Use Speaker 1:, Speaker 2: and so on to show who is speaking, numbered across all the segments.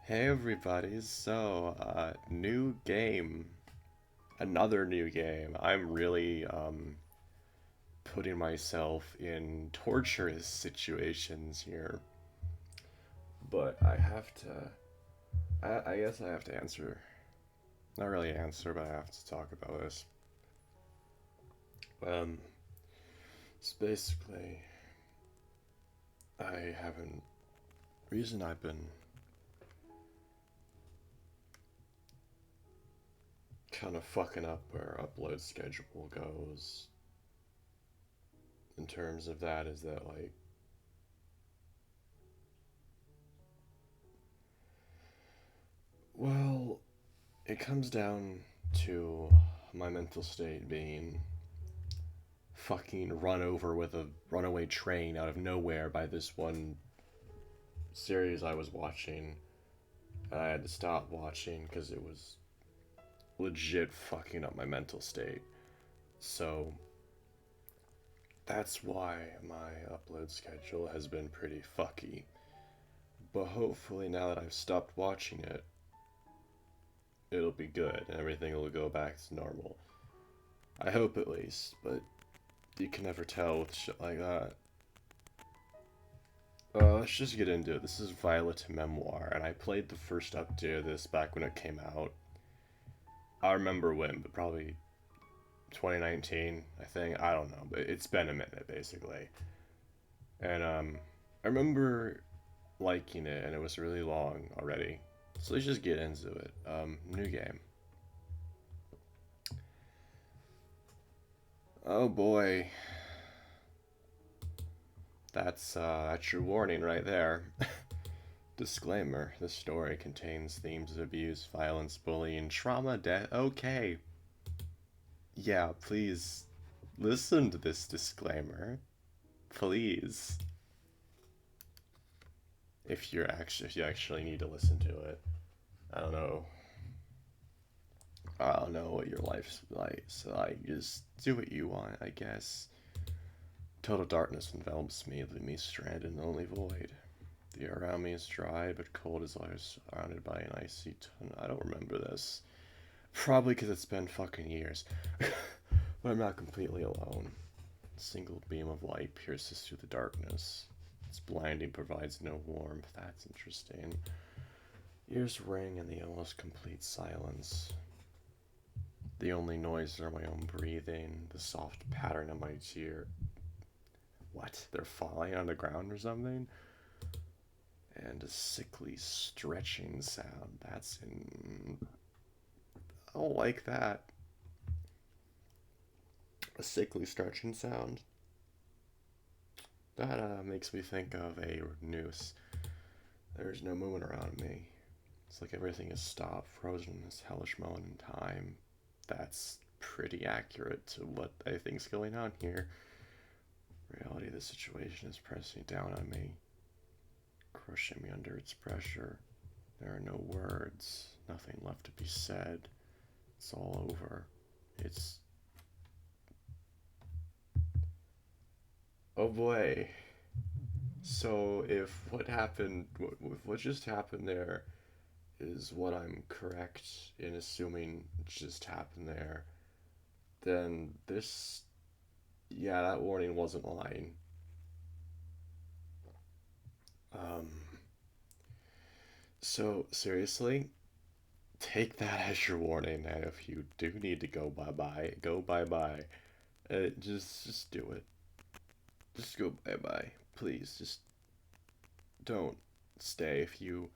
Speaker 1: Hey everybody, new game. Another new game. I'm really putting myself in torturous situations here. But I guess I have to answer. Not really answer, but I have to talk about this. Um, it's basically, I haven't. Reason I've been kind of fucking up where upload schedule goes in terms of that is that, like, well, it comes down to my mental state being fucking run over with a runaway train out of nowhere by this one series I was watching. And I had to stop watching because it was legit fucking up my mental state. So that's why my upload schedule has been pretty fucky. But hopefully, now that I've stopped watching it, it'll be good and everything will go back to normal. I hope at least, but you can never tell with shit like that. Let's just get into it. This is Violet Memoir, and I played the first update of this back when it came out. I remember when, but probably 2019, I think. I don't know, but it's been a minute, basically. And, I remember liking it, and it was really long already. So let's just get into it. New game. Oh boy. That's your warning right there. Disclaimer: this story contains themes of abuse, violence, bullying, trauma, death. Okay. Yeah, please listen to this disclaimer. Please. If you actually need to listen to it. I don't know. I don't know what your life's like, so I just do what you want, I guess. Total darkness envelops me, leaving me stranded in the lonely void. The air around me is dry but cold as I was surrounded by an icy I don't remember this. Probably because it's been fucking years. But I'm not completely alone. A single beam of light pierces through the darkness. Its blinding provides no warmth. That's interesting. Ears ring in the almost complete silence. The only noise are my own breathing, the soft pattern of my tear. What? They're falling on the ground or something? And a sickly stretching sound. That's in. I don't like that. A sickly stretching sound. That makes me think of a noose. There's no movement around me. It's like everything is stopped, frozen in this hellish moment in time. That's pretty accurate to what I think's going on here. Reality of the situation is pressing down on me, crushing me under its pressure. There are no words, nothing left to be said. It's all over. It's. Oh boy. So if what just happened there is what I'm correct in assuming just happened there, then yeah, that warning wasn't lying. Um, so seriously, take that as your warning, and if you do need to go bye bye, go bye bye. Just do it. Just go bye bye, please. Just don't stay if you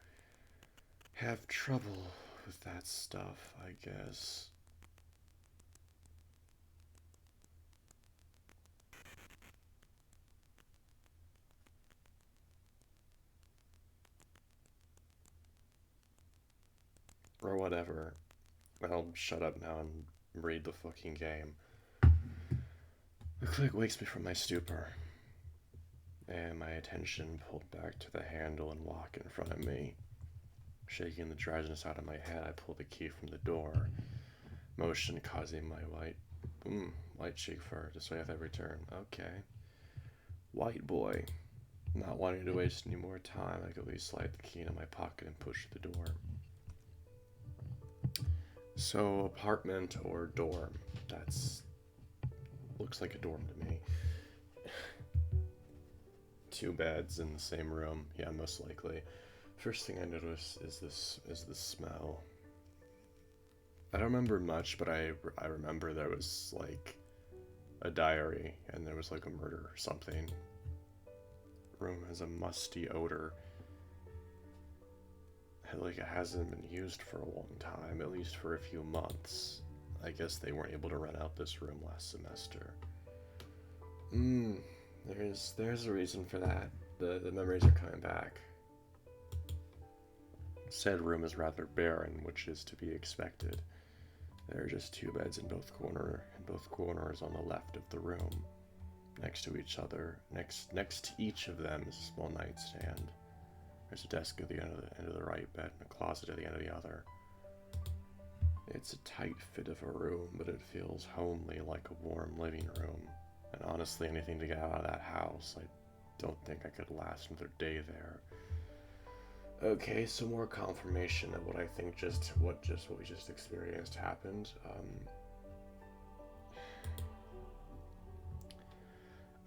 Speaker 1: have trouble with that stuff, I guess. Or whatever. I'll shut up now and read the fucking game. The click wakes me from my stupor, and my attention pulled back to the handle and lock in front of me. Shaking the drowsiness out of my head, I pull the key from the door, motion causing my white cheek fur to sway with every turn. Okay. White boy. Not wanting to waste any more time, I quickly slide the key into my pocket and push the door. So, apartment or dorm? That's looks like a dorm to me. Two beds in the same room. Yeah, most likely. First thing I notice is the smell. I don't remember much, but I remember there was like a diary and there was like a murder or something. Room has a musty odor. Like it hasn't been used for a long time, at least for a few months. I guess they weren't able to rent out this room last semester. There's a reason for that. The memories are coming back. Said room is rather barren, which is to be expected. There are just two beds in both corners on the left of the room, next to each other. Next to each of them is a small nightstand. There's a desk at the end of the right bed and a closet at the end of the other. It's a tight fit of a room, but it feels homely, like a warm living room. And honestly, anything to get out of that house, I don't think I could last another day there. Okay, some more confirmation of what I think what we just experienced happened.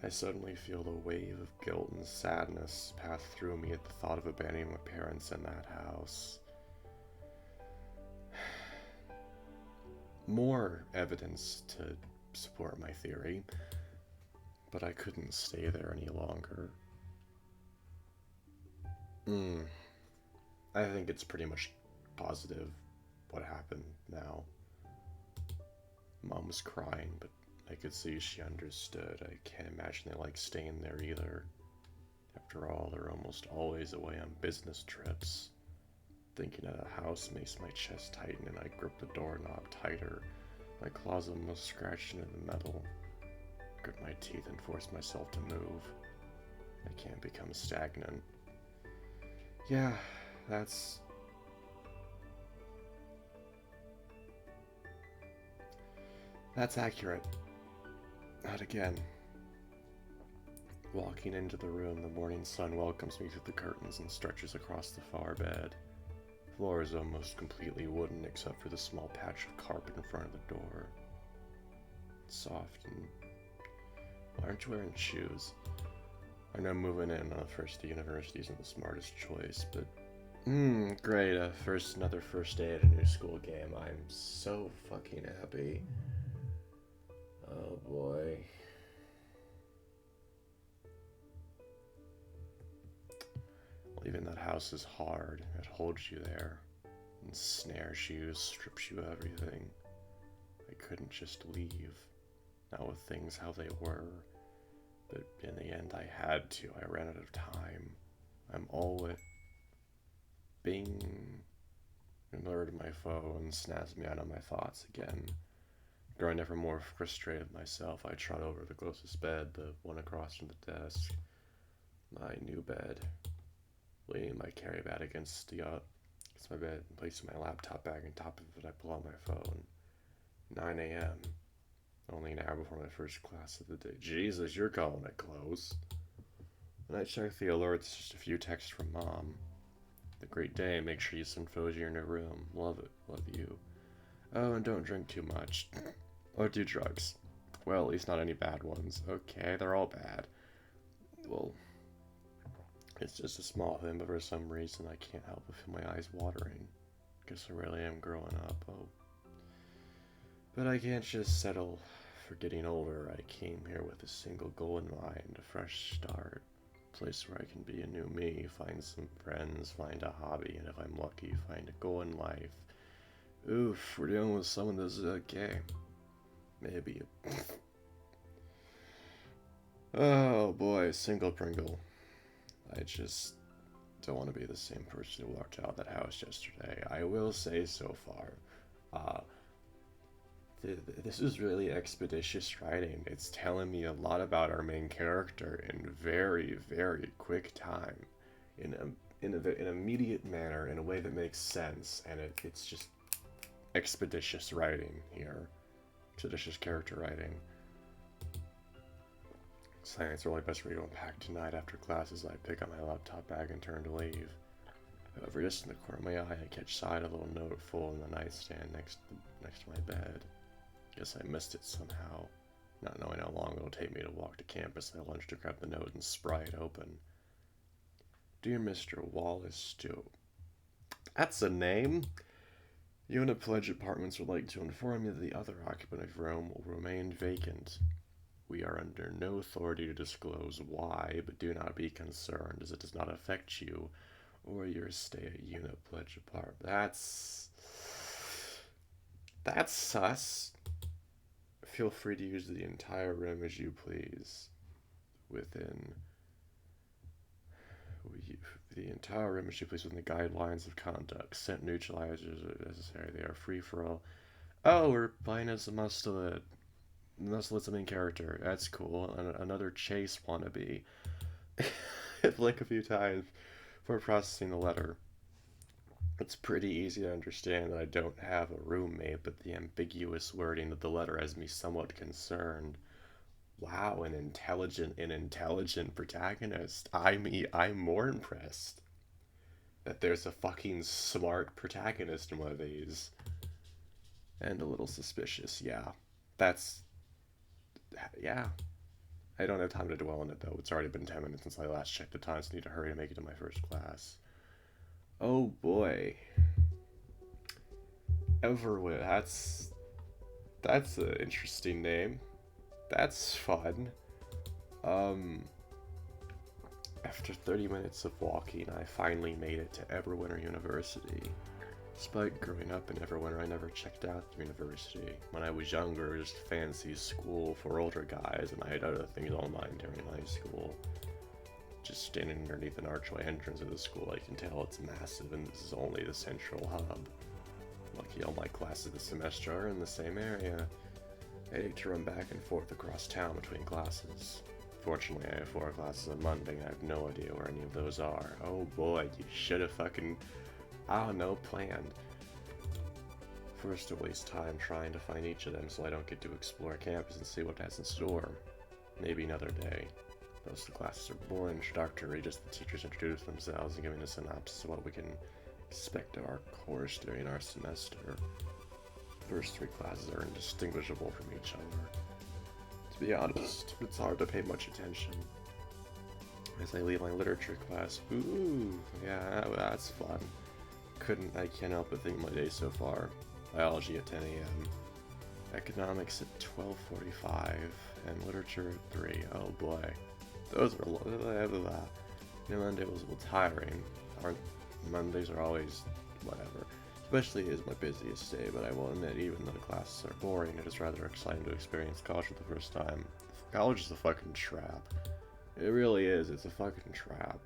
Speaker 1: I suddenly feel a wave of guilt and sadness pass through me at the thought of abandoning my parents in that house. More evidence to support my theory, but I couldn't stay there any longer. I think it's pretty much positive what happened now. Mom was crying, but I could see she understood. I can't imagine they like staying there either. After all, they're almost always away on business trips. Thinking of the house makes my chest tighten and I grip the doorknob tighter. My claws almost scratched into the metal. Grit my teeth and force myself to move. I can't become stagnant. Yeah, that's accurate. Not again. Walking into the room, the morning sun welcomes me through the curtains and stretches across the far bed. The floor is almost completely wooden except for the small patch of carpet in front of the door. It's soft and... Why aren't you wearing shoes? I know moving in on a first to university isn't the smartest choice, but... great, another first day at a new school game. I'm so fucking happy. Oh boy. Leaving that house is hard. It holds you there. And snares you, strips you of everything. I couldn't just leave. Not with things how they were. But in the end I had to. I ran out of time. I'm always... Bing. Alerted my phone, snaps me out of my thoughts again. Growing ever more frustrated with myself, I trot over to the closest bed, the one across from the desk. My new bed. Leaning my carry bag against my bed and placing my laptop bag on top of it, I pull out my phone. 9 a.m. Only an hour before my first class of the day. Jesus, you're calling it close. When I check the alerts, just a few texts from Mom. The great day, make sure you send photos of your new room. Love it, love you. Oh, and don't drink too much. Or do drugs. Well, at least not any bad ones. Okay, they're all bad. Well, it's just a small thing, but for some reason I can't help but feel my eyes watering. Guess I really am growing up. Oh. But I can't just settle for getting older. I came here with a single goal in mind, a fresh start. A place where I can be a new me, find some friends, find a hobby, and if I'm lucky, find a goal in life. Oof, we're dealing with someone that's gay. Maybe. Oh boy, single Pringle. I just don't want to be the same person who walked out of that house yesterday. I will say so far. This is really expeditious writing. It's telling me a lot about our main character in very, very quick time, in an immediate manner, in a way that makes sense, and it's just expeditious writing here, expeditious character writing. Science are only best for me to unpack tonight after classes. I pick up my laptop bag and turn to leave. However, just in the corner of my eye, I catch sight of a little note full in the nightstand next to my bed. Guess I missed it somehow, not knowing how long it'll take me to walk to campus at lunch to grab the note and spry it open. Dear Mr. Wallace Stewart. That's a name! Unit Pledge Apartments would like to inform you that the other occupant of room will remain vacant. We are under no authority to disclose why, but do not be concerned as it does not affect you or your stay at Unit Pledge Apartment. That's sus. Feel free to use the entire room as you please. Within the entire room as you please within the guidelines of conduct. Scent neutralizers are necessary. They are free for all. Oh, we're playing as a Mustelid. Mustelid's the main character. That's cool. Another Chase wannabe. Hit blink a few times before processing the letter. It's pretty easy to understand that I don't have a roommate, but the ambiguous wording of the letter has me somewhat concerned. Wow, an intelligent protagonist. I'm more impressed that there's a fucking smart protagonist in one of these. And a little suspicious, yeah. Yeah. I don't have time to dwell on it, though. It's already been 10 minutes since I last checked the time, so I need to hurry to make it to my first class. Oh, boy. Everwood, that's an interesting name. That's fun. After 30 minutes of walking, I finally made it to Everwinter University. Despite growing up in Everwinter, I never checked out the university. When I was younger, it was just a fancy school for older guys, and I had other things on mind during high school. Just standing underneath an archway entrance of the school, I can tell it's massive, and this is only the central hub. Lucky all my classes this semester are in the same area. I hate to run back and forth across town between classes. Fortunately, I have 4 classes on Monday, and I have no idea where any of those are. Oh boy, you should have fucking, I don't know, planned. First to waste time trying to find each of them so I don't get to explore campus and see what it has in store. Maybe another day. Most of the classes are more introductory, just the teachers introduce themselves and giving a synopsis of what we can expect of our course during our semester. The first 3 classes are indistinguishable from each other. To be honest, it's hard to pay much attention. As I leave my literature class, ooh, yeah, that's fun. I can't help but think of my day so far. Biology at 10 a.m. Economics at 12:45, and literature at 3. Oh boy. Those are Monday was a little tiring. Mondays are always whatever. Especially is my busiest day, but I will admit, even though the classes are boring, it is rather exciting to experience college for the first time. College is a fucking trap. It really is, it's a fucking trap.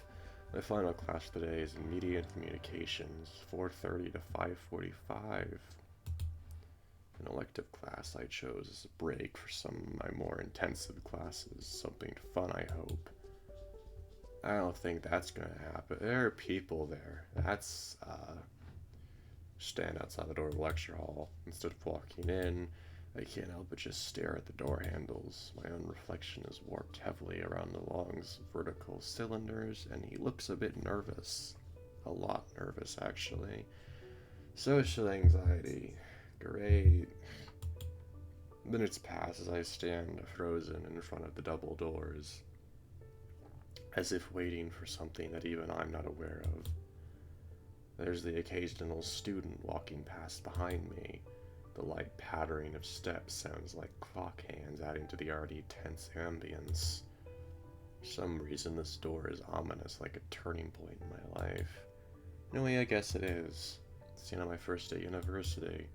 Speaker 1: My final class today is in Media and Communications, 4:30 to 5:45. An elective class I chose as a break for some of my more intensive classes. Something fun, I hope. I don't think that's gonna happen. There are people there. Stand outside the door of the lecture hall. Instead of walking in, I can't help but just stare at the door handles. My own reflection is warped heavily around the long vertical cylinders, and he looks a bit nervous. A lot nervous, actually. Social anxiety. Great. Minutes pass as I stand frozen in front of the double doors, as if waiting for something that even I'm not aware of. There's the occasional student walking past behind me. The light pattering of steps sounds like clock hands, adding to the already tense ambience. For some reason, this door is ominous, like a turning point in my life. In a way, I guess it is. It's the end of my first day at university.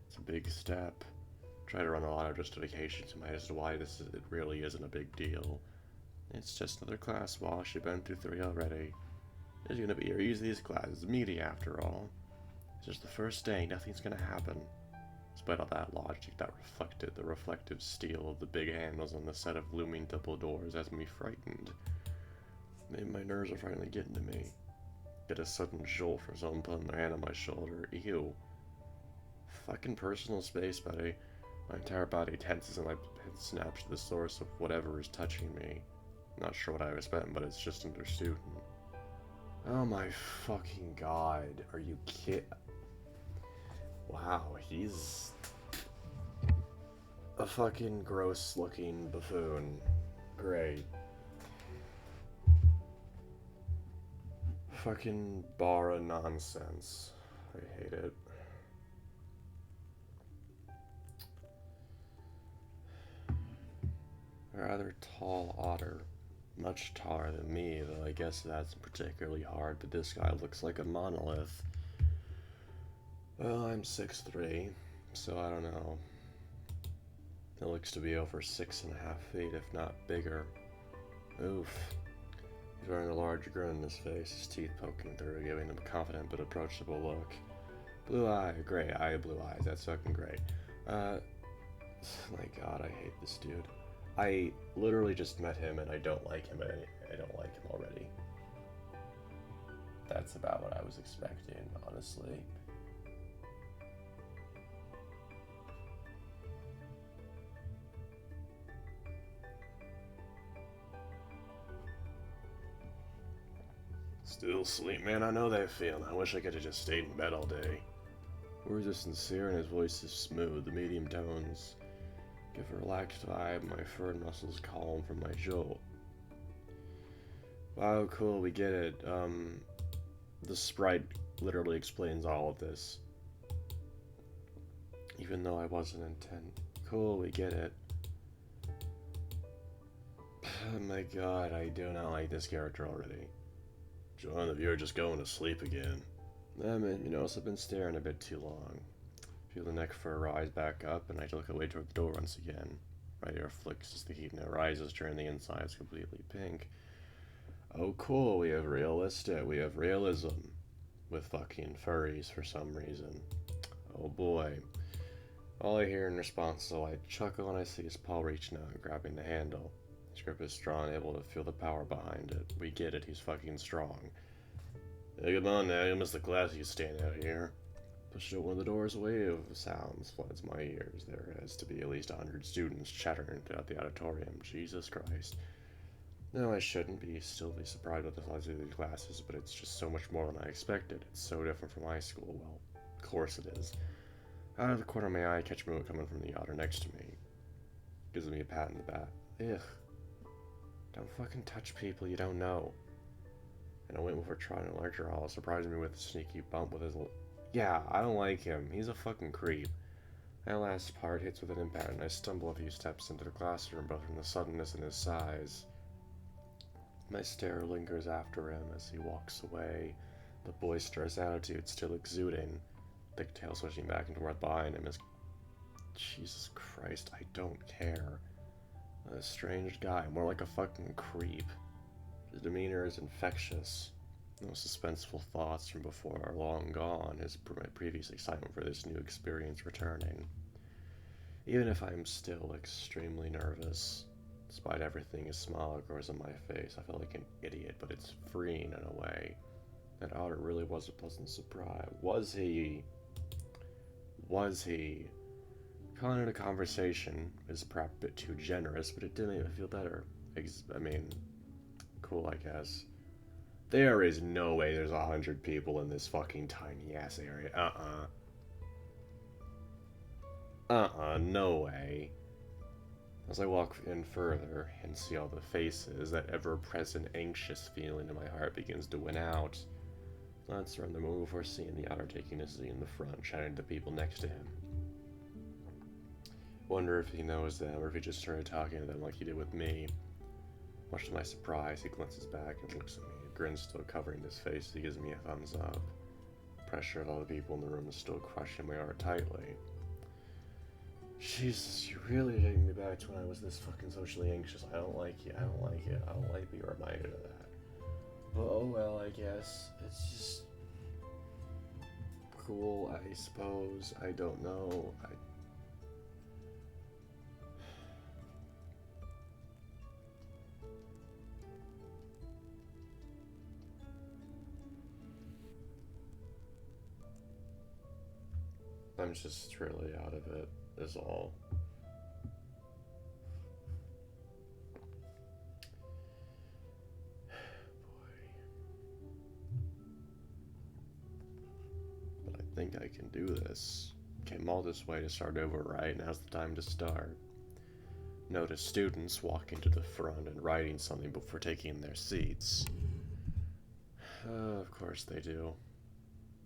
Speaker 1: It's a big step. Try to run a lot of justification to my as to why it really isn't a big deal. It's just another class, Wash. You've been through 3 already. It's gonna be your easiest class. It's media, after all. It's just the first day. Nothing's gonna happen. Despite all that logic, the reflective steel of the big handles on the set of looming double doors has me frightened. Maybe my nerves are finally getting to me. Get a sudden jolt from someone putting their hand on my shoulder. Ew. Fucking personal space, buddy. My entire body tenses and my head snaps to the source of whatever is touching me. Not sure what I was betting, but it's just another student. Oh my fucking god. Are you kidding? Wow, he's a fucking gross looking buffoon. Great. Fucking bar of nonsense. I hate it. A rather tall otter. Much taller than me, though I guess that's particularly hard, but this guy looks like a monolith. Well, I'm 6'3", so I don't know. It looks to be over 6.5 feet, if not bigger. Oof. He's wearing a large grin on his face, his teeth poking through, giving him a confident but approachable look. Blue eye, gray eye, blue eyes, that's fucking great. My god, I hate this dude. I literally just met him and I don't like him, I don't like him already. That's about what I was expecting, honestly. Still sleep, man, I know that feeling. I wish I could have just stayed in bed all day. Words are sincere and his voice is smooth, the medium tones give a relaxed vibe, my furred muscles calm from my jolt. Wow, cool, we get it. The sprite literally explains all of this. Even though I wasn't intent. Cool, we get it. Oh my god, I do not like this character already. John, the viewer just going to sleep again. Man, I've been staring a bit too long. Feel the neck fur rise back up, and I look away toward the door once again. Right ear flicks as the heat now rises, turning the insides completely pink. Oh cool, we have realism. With fucking furries for some reason. Oh boy. All I hear in response is a light chuckle, and I see his paw reaching out and grabbing the handle. His grip is strong, able to feel the power behind it. We get it, he's fucking strong. Hey, come on now, you missed the class, you stand out here. Pushed open the doors, a wave of sounds floods my ears. There has to be at least 100 students chattering throughout the auditorium. Jesus Christ. No, I shouldn't still be surprised with the size of these classes, but it's just so much more than I expected. It's so different from high school. Well, of course it is. Out of the corner of my eye, I catch movement coming from the otter next to me. Gives me a pat in the back. Ugh. Don't fucking touch people you don't know. And I went before trying to lecture hall, surprising me with a sneaky bump with his... Yeah, I don't like him. He's a fucking creep. That last part hits with an impact, and I stumble a few steps into the classroom, both from the suddenness and his size. My stare lingers after him as he walks away, the boisterous attitude still exuding, thick tail switching back and forth behind him is... Jesus Christ, I don't care. A strange guy, more like a fucking creep. His demeanor is infectious. No suspenseful thoughts from before are long gone, his previous excitement for this new experience returning. Even if I'm still extremely nervous, despite everything, a smile grows on my face. I feel like an idiot, but it's freeing in a way. That otter really was a pleasant surprise. Was he? Calling it a conversation is perhaps a bit too generous, but it did make me feel better. Cool, I guess. There is no way there's 100 people in this fucking tiny ass area. No way. As I walk in further and see all the faces, that ever-present anxious feeling in my heart begins to win out. Glance around the moment before seeing the otter taking his seat in the front, chatting to people next to him. Wonder if he knows them, or if he just started talking to them like he did with me. Much to my surprise, he glances back and looks at me, a grin still covering his face as he gives me a thumbs up. The pressure of all the people in the room is still crushing my heart tightly. Jesus, you really taking me back to when I was this fucking socially anxious. I don't like it. I don't like being reminded of that. But oh well, I guess. It's just... cool, I suppose. I don't know. I'm just really out of it, is all. think I can do this. Came all this way to start over, right? Now's the time to start. Notice students walking to the front and writing something before taking their seats. Of course they do.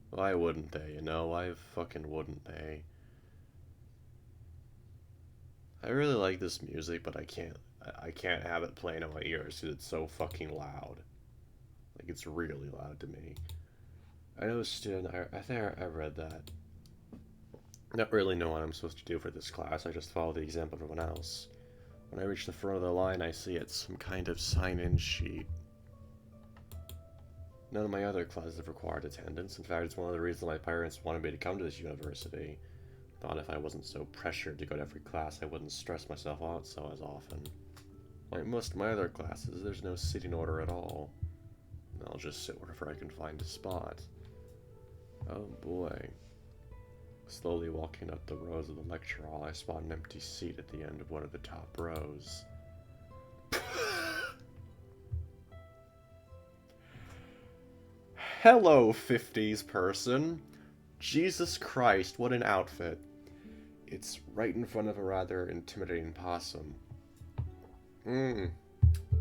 Speaker 1: Why wouldn't they, you know? Why fucking wouldn't they? I really like this music, but I can't have it playing in my ears because it's so fucking loud. Like, it's really loud to me. I know a student, I think I read that. Not really know what I'm supposed to do for this class, I just follow the example of everyone else. When I reach the front of the line, I see it's some kind of sign-in sheet. None of my other classes have required attendance. In fact, it's one of the reasons my parents wanted me to come to this university. Thought if I wasn't so pressured to go to every class, I wouldn't stress myself out so as often. Like most of my other classes, there's no sitting order at all. I'll just sit wherever I can find a spot. Oh boy. Slowly walking up the rows of the lecture hall, I spot an empty seat at the end of one of the top rows. Hello, 50s person. Jesus Christ, what an outfit. It's right in front of a rather intimidating possum.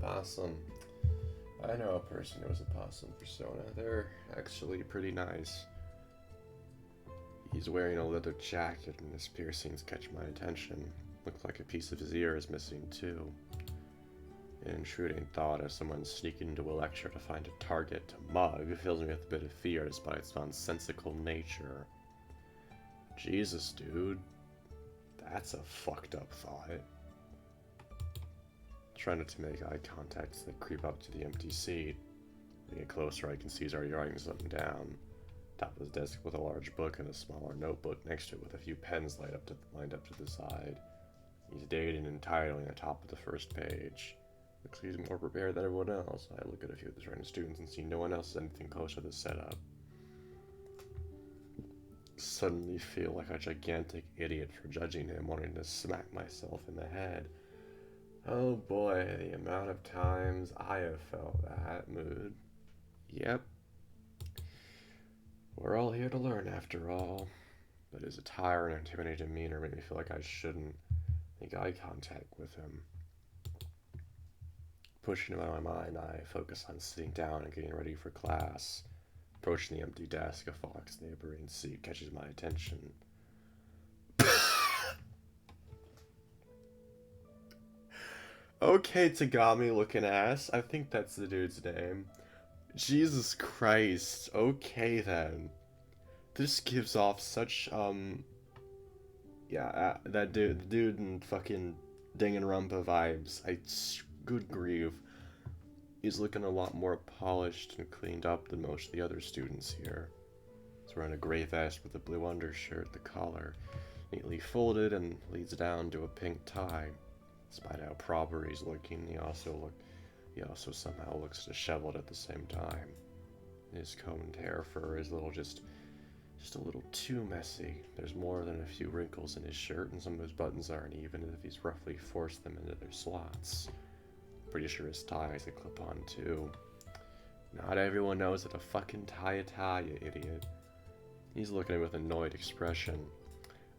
Speaker 1: Possum. I know a person who has a possum persona. They're actually pretty nice. He's wearing a leather jacket and his piercings catch my attention. Looks like a piece of his ear is missing too. An intruding thought of someone sneaking into a lecture to find a target to mug fills me with a bit of fear despite its nonsensical nature. Jesus, dude. That's a fucked up thought. Try not to make eye contact as they creep up to the empty seat. When I get closer, I can see he's already writing something down. Top of his desk with a large book and a smaller notebook next to it with a few pens lined up to the side. He's dating and titling the top of the first page. Looks like he's more prepared than everyone else. I look at a few of the surrounding students and see no one else has anything close to this setup. Suddenly feel like a gigantic idiot for judging him, wanting to smack myself in the head. Oh boy, the amount of times I have felt that mood. Yep. We're all here to learn after all. But his attire and intimidating demeanor made me feel like I shouldn't make eye contact with him. Pushing him out of my mind, I focus on sitting down and getting ready for class. Approaching the empty desk, a fox neighboring seat catches my attention. Okay, Tagami looking ass. I think that's the dude's name. Jesus Christ. Okay then. This gives off such, yeah, that dude, the dude in fucking Danganronpa vibes. Good grief. He's looking a lot more polished and cleaned up than most of the other students here. He's wearing a gray vest with a blue undershirt, the collar neatly folded and leads down to a pink tie. Despite how proper he's looking, he also somehow looks disheveled at the same time. His combed hair fur is just a little too messy. There's more than a few wrinkles in his shirt, and some of his buttons aren't even as if he's roughly forced them into their slots. Pretty sure his tie has a clip-on too. Not everyone knows how to fucking tie a tie, you idiot. He's looking at me with an annoyed expression.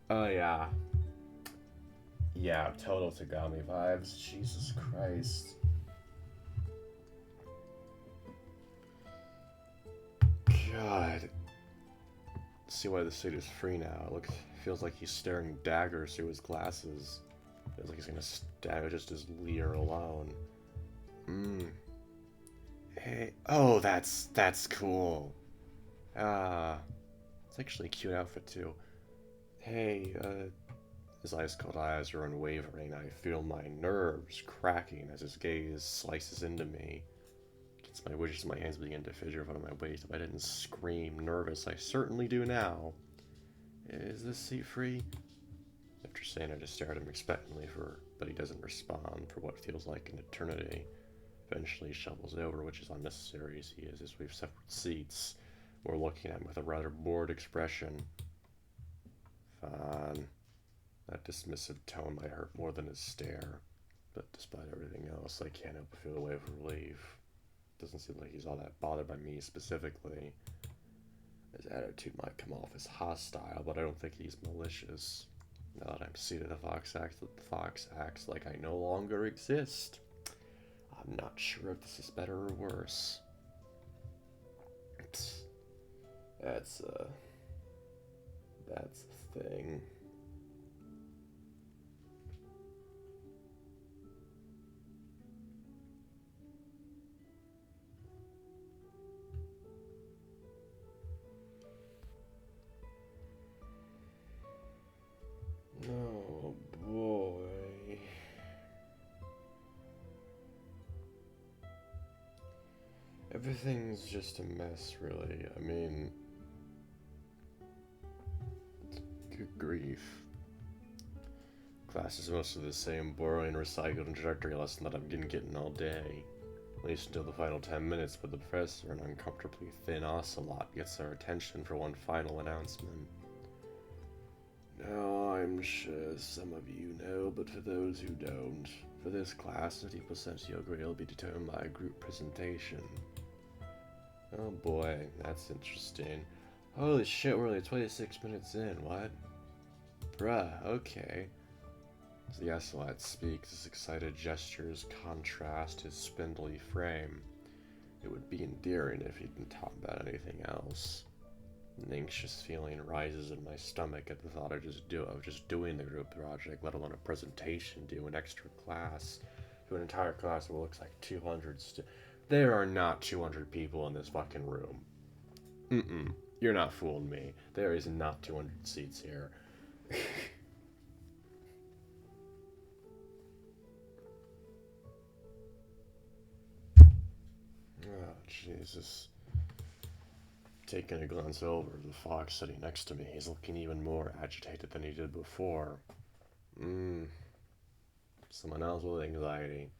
Speaker 1: Oh yeah. Yeah, total Tagami vibes. Jesus Christ. God. See why the seat is free now. Feels like he's staring daggers through his glasses. Feels like he's gonna stab just his leer alone. Hey. Oh, that's cool. It's actually a cute outfit too. Hey, his ice-cold eyes are unwavering. I feel my nerves cracking as his gaze slices into me. Against my wishes, my hands begin to fidget out of my waist. If I didn't scream nervous, I certainly do now. Is this seat free? After saying, I just stare at him expectantly but he doesn't respond for what feels like an eternity. Eventually, he shovels over, which is unnecessary as he is, as we have separate seats. We're looking at him with a rather bored expression. Fine. That dismissive tone might hurt more than his stare, but despite everything else, I can't help but feel a wave of relief. Doesn't seem like he's all that bothered by me specifically. His attitude might come off as hostile, but I don't think he's malicious. Now that I'm seated, the fox acts like I no longer exist. I'm not sure if this is better or worse. Psst. That's the thing. Oh boy. Everything's just a mess, really. I mean, good grief. Class is mostly the same boring, recycled introductory lesson that I've been getting all day. At least until the final 10 minutes, but the professor, an uncomfortably thin ocelot, gets our attention for one final announcement. Now, I'm sure some of you know, but for those who don't, for this class, 90% of your grade will be determined by a group presentation. Oh boy, that's interesting. Holy shit, we're only 26 minutes in, what? Bruh, okay. As the ocelot speaks, his excited gestures contrast his spindly frame. It would be endearing if he'd been taught about anything else. An anxious feeling rises in my stomach at the thought of just doing the group project, let alone a presentation due an extra class, to an entire class that looks like 200 There are not 200 people in this fucking room. You're not fooling me. There is not 200 seats here. Oh, Jesus. Taking a glance over, the fox sitting next to me is looking even more agitated than he did before. Someone else with anxiety.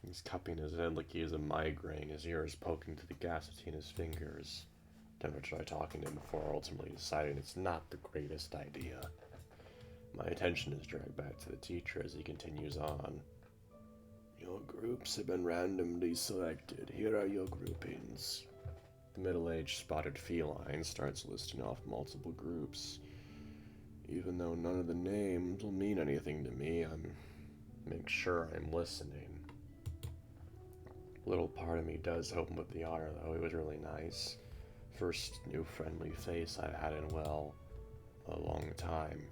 Speaker 1: He's cupping his head like he has a migraine, his ears poking to the gas between his fingers. Never try talking to him before ultimately deciding it's not the greatest idea. My attention is dragged back to the teacher as he continues on. Your groups have been randomly selected. Here are your groupings. The middle-aged spotted feline starts listing off multiple groups. Even though none of the names will mean anything to me, make sure I'm listening. Little part of me does hope with the honor, though. It was really nice. First new friendly face I've had in, well, a long time.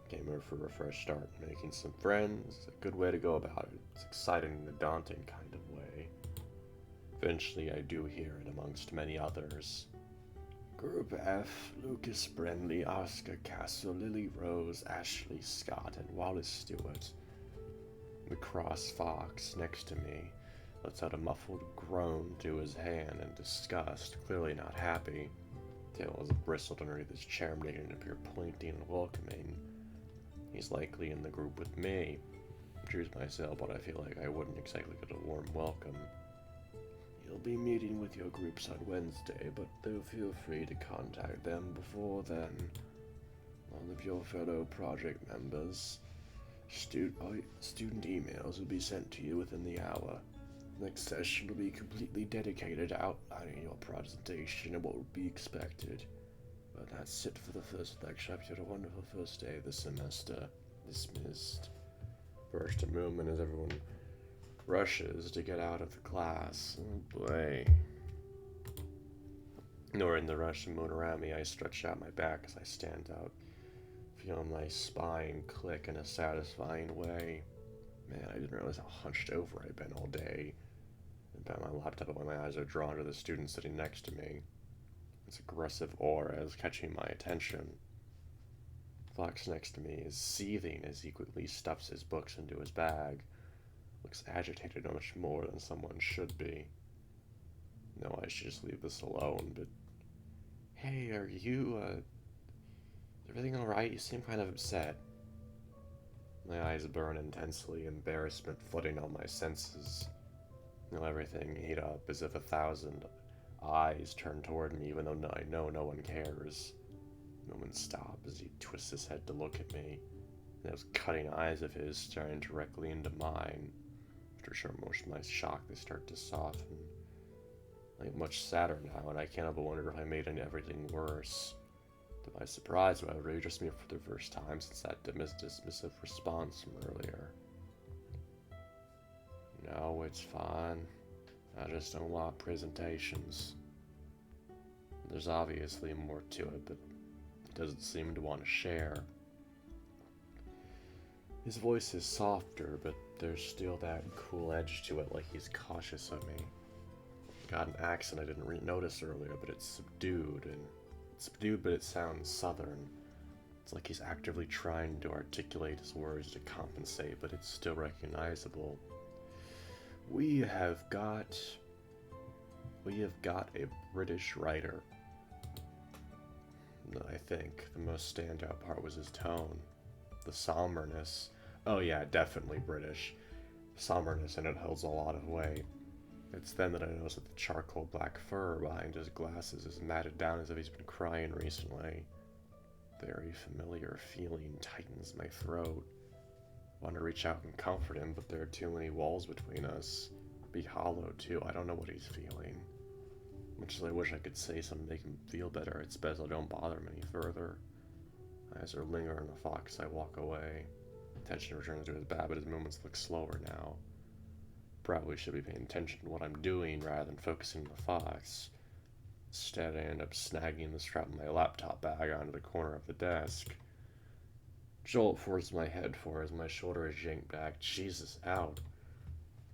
Speaker 1: Came here for a fresh start, making some friends, a good way to go about it. It's exciting in a daunting kind of way. Eventually I do hear it amongst many others. Group F, Lucas Brenly, Oscar Castle, Lily Rose, Ashley Scott, and Wallace Stewart. The cross fox next to me lets out a muffled groan to his hand in disgust, clearly not happy. Tail is bristled underneath his chair, making it appear pointy and welcoming. He's likely in the group with me. I choose myself, but I feel like I wouldn't exactly get a warm welcome. You'll be meeting with your groups on Wednesday, but do feel free to contact them before then. All of your fellow project members. Student emails will be sent to you within the hour. Next session will be completely dedicated to outlining your presentation and what would be expected. But that's it for the first lecture. I hope you had a wonderful first day of the semester. Dismissed. Burst of movement as everyone rushes to get out of the class. Oh boy. Ignoring the rush and moon around me, I stretch out my back as I stand up, feeling my spine click in a satisfying way. Man, I didn't realize how hunched over I'd been all day. I bet my laptop when my eyes are drawn to the student sitting next to me. Its aggressive aura is catching my attention. Fox next to me is seething as he quickly stuffs his books into his bag. Looks agitated much more than someone should be. No, I should just leave this alone, but... Hey, are you, is everything alright? You seem kind of upset. My eyes burn intensely, embarrassment flooding all my senses. Everything heat up as if 1,000 eyes turn toward me, even though I know no one cares. Moments stop as he twists his head to look at me, and those cutting eyes of his staring directly into mine. After a short motion of my shock, they start to soften. like much sadder now, and I can't help but wonder if I made everything worse. To my surprise, however, he addressed me for the first time since that dismissive response from earlier. No, it's fine. I just don't like presentations. There's obviously more to it, but he doesn't seem to want to share. His voice is softer, but there's still that cool edge to it, like he's cautious of me. Got an accent I didn't notice earlier, but it's subdued, but it sounds southern. It's like he's actively trying to articulate his words to compensate, but it's still recognizable. We have got a British writer. I think the most standout part was his tone, the somberness. Oh yeah, definitely British. Somberness, and it holds a lot of weight. It's then that I notice that the charcoal black fur behind his glasses is matted down as if he's been crying recently. Very familiar feeling tightens my throat. I want to reach out and comfort him, but there are too many walls between us. Be hollow too. I don't know what he's feeling. Much as I wish I could say something to make him feel better, it's best I don't bother him any further. My eyes are lingering on the fox as I walk away. Attention returns to his back, but his movements look slower now. Probably should be paying attention to what I'm doing rather than focusing on the fox. Instead, I end up snagging the strap of my laptop bag onto the corner of the desk. Jolt forces my head forward as my shoulder is yanked back. Jesus, out.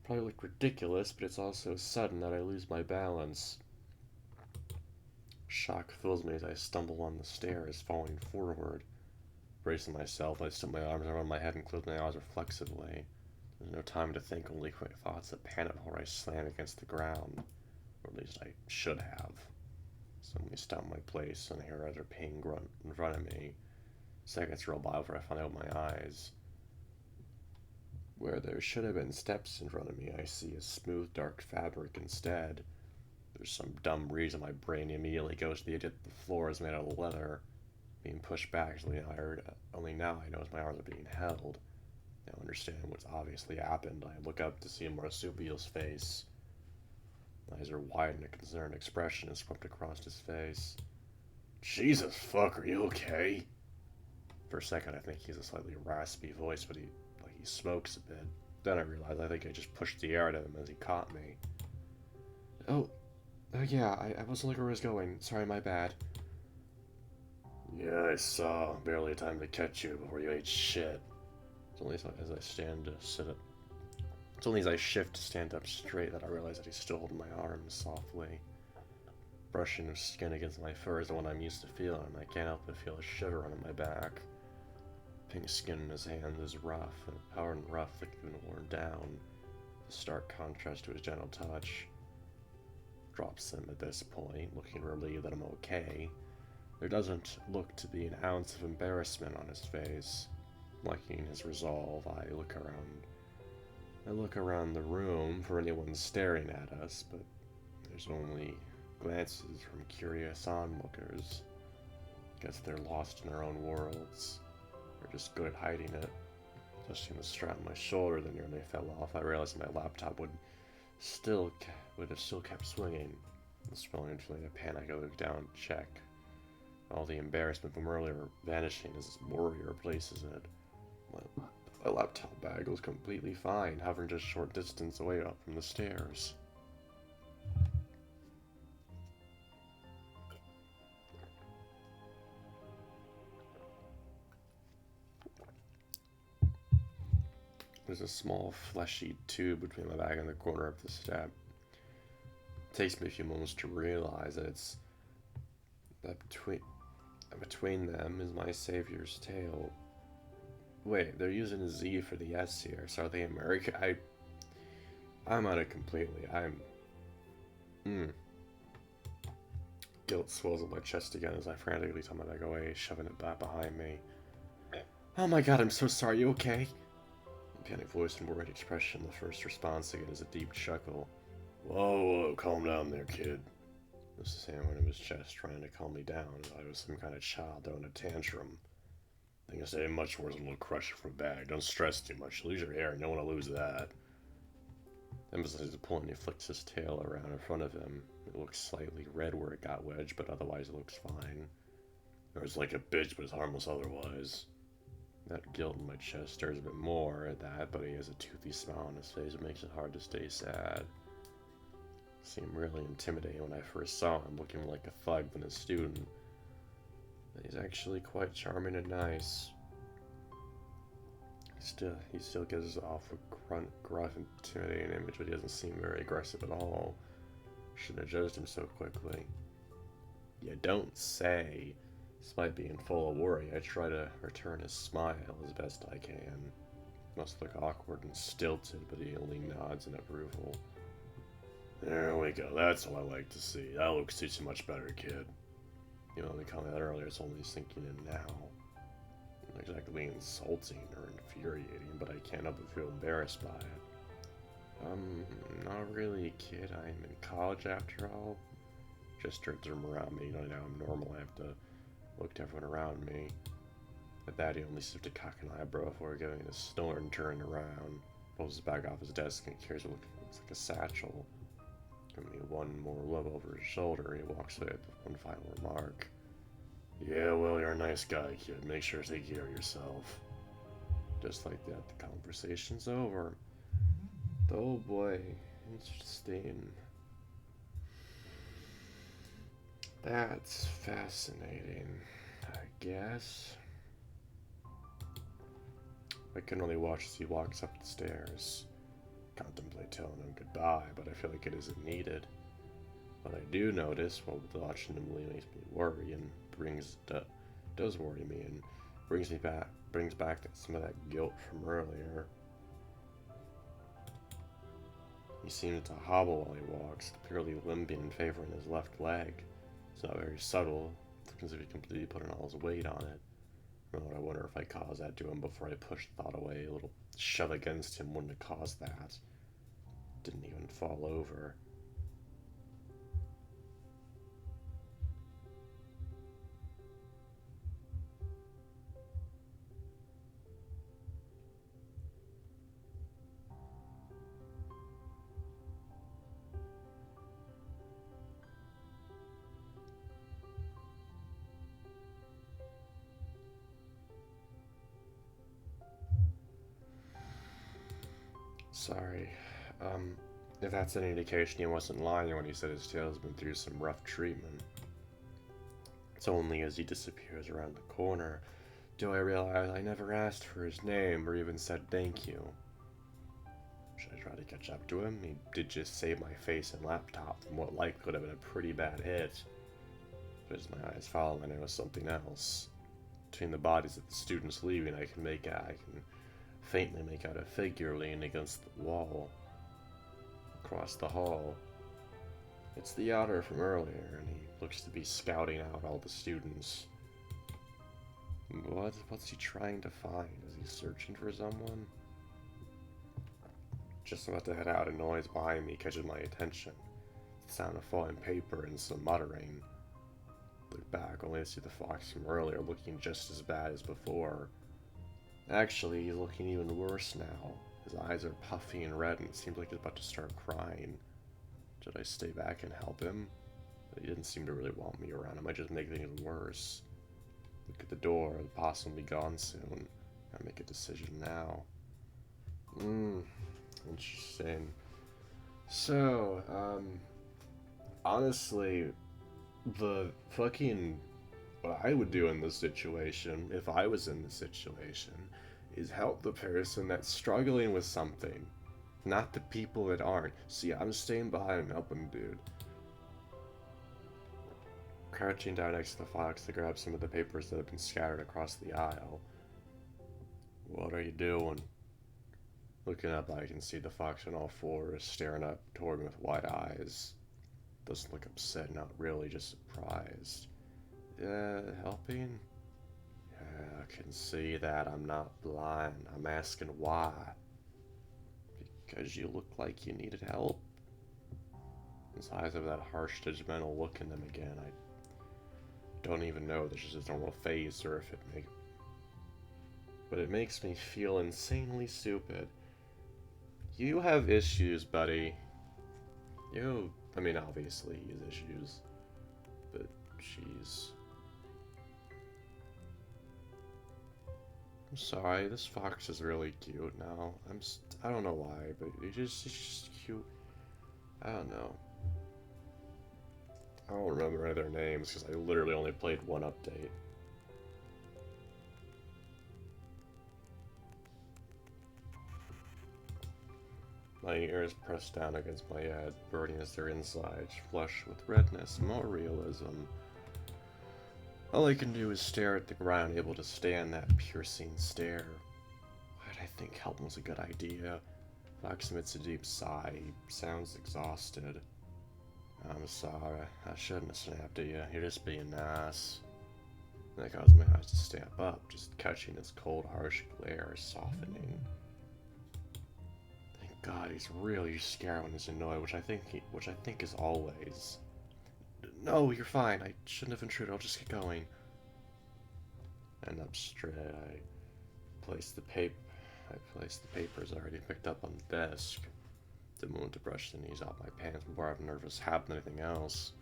Speaker 1: Probably look ridiculous, but it's also sudden that I lose my balance. Shock fills me as I stumble on the stairs, falling forward. Bracing myself, I slip my arms around my head and close my eyes reflexively. There's no time to think, only quick thoughts that pan before I slam against the ground. Or at least I should have. Suddenly stop my place and I hear another pain grunt in front of me. Seconds roll by before I finally open my eyes. Where there should have been steps in front of me, I see a smooth, dark fabric instead. There's some dumb reason my brain immediately goes to the idea that the floor is made out of leather. Being pushed back, only now I notice my arms are being held. I don't understand what's obviously happened. I look up to see a marsupial's face. My eyes are wide and a concerned expression is swept across his face. Jesus fuck, are you okay? For a second I think he has a slightly raspy voice, but he smokes a bit. Then I realize I think I just pushed the air out of him as he caught me. Oh yeah, I wasn't looking where I was going. Sorry, my bad. Yeah, I saw. Barely time to catch you before you ate shit. It's only as I stand to sit up. It's only as I shift to stand up straight that I realize that he's still holding my arms softly. Brushing his skin against my fur is the one I'm used to feeling, and I can't help but feel a shiver on my back. Pink skin in his hands is rough, like it's been worn down. The stark contrast to his gentle touch. Drops him at this point, looking relieved that I'm okay. There doesn't look to be an ounce of embarrassment on his face. Liking his resolve, I look around the room for anyone staring at us, but there's only glances from curious onlookers. Guess they're lost in their own worlds. They're just good at hiding it. Adjusting the strap on my shoulder that nearly fell off, I realized my laptop would have still kept swinging. Swelling and feeling a panic, I looked down to check. All the embarrassment from earlier vanishing as this warrior replaces it. My laptop bag was completely fine, hovering just a short distance away up from the stairs. There's a small fleshy tube between my bag and the corner of the step. It takes me a few moments to realize that between them is my savior's tail. Wait, they're using a Z for the S here, so are they American? I'm on it completely. Guilt swells up my chest again as I frantically tuck my bag away, shoving it back behind me. Oh my god, I'm so sorry, you okay? Panic voice and worried expression. The first response again is a deep chuckle. Whoa, calm down there, kid. This is hand on his chest, trying to calm me down as I was some kind of child throwing a tantrum. I think it's ain't much worse than a little crushing from a bag. Don't stress too much. You lose your hair, and you don't want to lose that. Emphasizes the point, he flicks his tail around in front of him. It looks slightly red where it got wedged, but otherwise it looks fine. Or it's like a bitch, but it's harmless otherwise. That guilt in my chest stirs a bit more at that, but he has a toothy smile on his face. It makes it hard to stay sad. Seemed really intimidating when I first saw him, looking like a thug than a student. But he's actually quite charming and nice. He still gives off a gruff, intimidating image, but he doesn't seem very aggressive at all. Shouldn't have judged him so quickly. You don't say. Despite being full of worry, I try to return his smile as best I can. Must look awkward and stilted, but he only nods in approval. There we go, that's what I like to see. That looks too much better, kid. You only commented that earlier, it's only sinking in now. Not exactly insulting or infuriating, but I can't help but feel embarrassed by it. Not really, kid. I'm in college after all. Just turns him around me. Now I'm normal. I have to look to everyone around me. At that, he only seems to cock an eyebrow before giving a snort and turning around. Pulls his bag off his desk and carries what looks like a satchel. Giving me one more look over his shoulder, he walks away with one final remark. Yeah, well, you're a nice guy, kid. Make sure to take care of yourself. Just like that, the conversation's over. Oh boy, interesting. That's fascinating, I guess. I can only watch as he walks up the stairs. Contemplate telling him goodbye, but I feel like it isn't needed. What I do notice, while watching him leave, makes me worry and does worry me and brings back some of that guilt from earlier. He seems to hobble while he walks, clearly limping and favoring his left leg. It's not very subtle. It's as if he completely put all his weight on it. I wonder if I caused that to him before I pushed the thought away. A little shove against him wouldn't have caused that. Didn't even fall over. Sorry. If that's any indication, he wasn't lying when he said his tail's been through some rough treatment. It's only as he disappears around the corner do I realize I never asked for his name or even said thank you. Should I try to catch up to him? He did just save my face and laptop from what likely could have been a pretty bad hit. But as my eyes follow, I notice something else. Between the bodies of the students leaving, I can faintly make out a figure leaning against the wall across the hall. It's the otter from earlier, and he looks to be scouting out all the students. What's he trying to find? Is he searching for someone? Just about to head out, a noise behind me catches my attention. The sound of falling paper and some muttering. Look back, only to see the fox from earlier looking just as bad as before. Actually, he's looking even worse now. His eyes are puffy and red, and it seems like he's about to start crying. Should I stay back and help him? But he didn't seem to really want me around. I might just make things worse. Look at the door. The possum will be gone soon. I make a decision now. Interesting. So, honestly, what I would do in this situation, if I was in this situation, is help the person that's struggling with something, not the people that aren't. See, I'm staying behind and helping dude. Crouching down next to the fox to grab some of the papers that have been scattered across the aisle. What are you doing? Looking up, I can see the fox on all fours, staring up toward me with wide eyes. Doesn't look upset, not really, just surprised. Helping? Yeah, I can see that. I'm not blind. I'm asking why. Because you look like you needed help? His eyes have that harsh, judgmental look in them again. I don't even know if this is his normal face or if but it makes me feel insanely stupid. You have issues, buddy. I mean, obviously he has issues, but jeez. I'm sorry, this fox is really cute now. I don't know why, but it's just cute. I don't know. I don't remember any of their names because I literally only played one update. My ears pressed down against my head, burning as their insides, flush with redness, more realism. All I can do is stare at the ground, able to stand that piercing stare. Why did I think help was a good idea? Fox emits a deep sigh. He sounds exhausted. I'm sorry. I shouldn't have snapped at you. You're just being nice. That caused my eyes to stamp up, just catching its cold, harsh glare, softening. Thank God, he's really scared when he's annoyed, which I think is always. No, you're fine. I shouldn't have intruded. I'll just get going. And up straight, I placed the papers already picked up on the desk. Didn't want to brush the knees off my pants before I have nervous habit than anything else.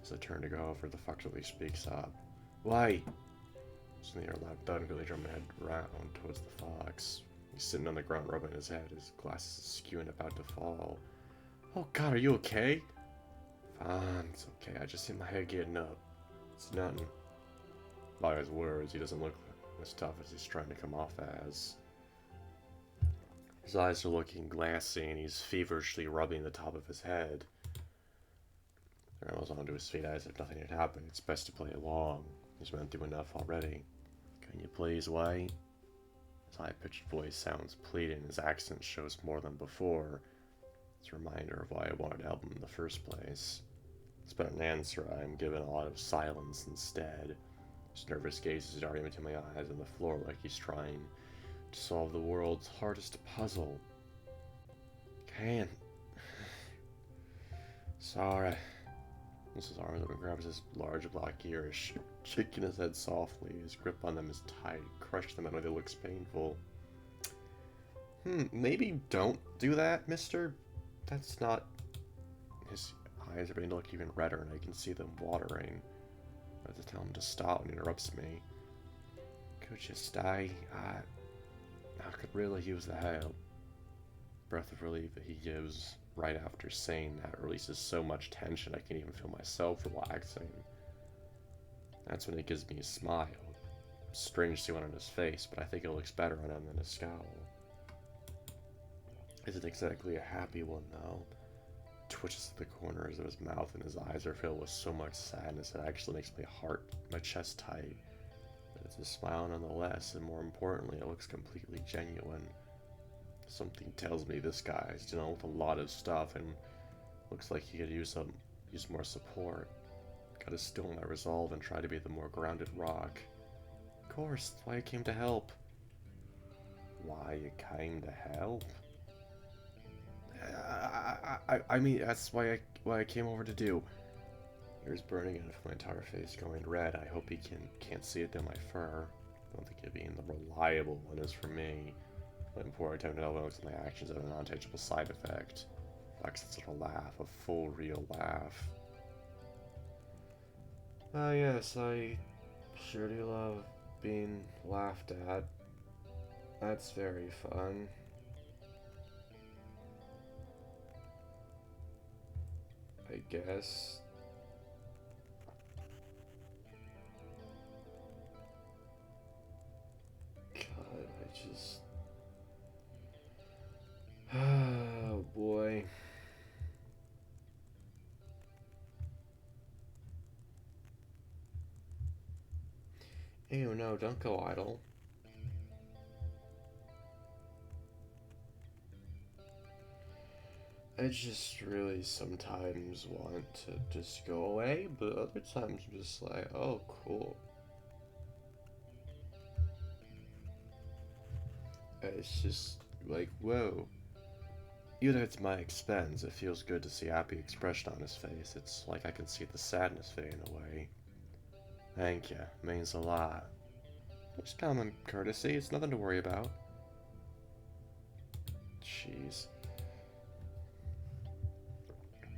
Speaker 1: As I turn to go over, the fox really speaks up. Why? Suddenly a loud thud really drew my head round towards the fox. He's sitting on the ground rubbing his head, his glasses askew and about to fall. Oh God, are you okay? Fine, it's okay. I just hit my head getting up. It's nothing. By his words, he doesn't look as tough as he's trying to come off as. His eyes are looking glassy, and he's feverishly rubbing the top of his head. Aaron was onto his feet as if nothing had happened. It's best to play along. He's been through enough already. Can you please wait? His high-pitched voice sounds pleading. His accent shows more than before. It's a reminder of why I wanted to help him in the first place. Instead of an answer, I'm given a lot of silence instead. His nervous gaze is darting into my eyes on the floor like he's trying to solve the world's hardest puzzle. Can't. Sorry. His arms up and grabs his large black ears, shaking his head softly. His grip on them is tight. Crush them out. It looks painful. Maybe don't do that, mister. That's not... His eyes are beginning to look even redder, and I can see them watering. I have to tell him to stop when he interrupts me. Could you stay? I could really use the help. Breath of relief that he gives right after saying that releases so much tension I can't even feel myself relaxing. That's when he gives me a smile. Strange to see one on his face, but I think it looks better on him than a scowl. Isn't exactly a happy one, though. Twitches at the corners of his mouth and his eyes are filled with so much sadness it actually makes my chest tight. But it's a smile nonetheless, and more importantly, it looks completely genuine. Something tells me this guy's dealing with a lot of stuff and looks like he could use more support. Gotta still my resolve and try to be the more grounded rock. Of course, that's why I came to help. Why you came to help? I mean, that's what I came over to do. Ears burning out of my entire face going red. I hope he can't see it through my fur. I don't think it being the reliable one is for me. But before I attempt to looks at my actions have a non-tangible side effect. Fox lets out a laugh, a full real laugh. Ah yes, I sure do love being laughed at. That's very fun. I guess. God, I just... Oh, boy. Ew, no, don't go idle. I just really sometimes want to just go away, but other times I'm just like, oh, cool. It's just like, whoa. Even if it's my expense, it feels good to see a happy expression on his face. It's like I can see the sadness fading away. Thank you. Means a lot. Just common courtesy. It's nothing to worry about. Jeez.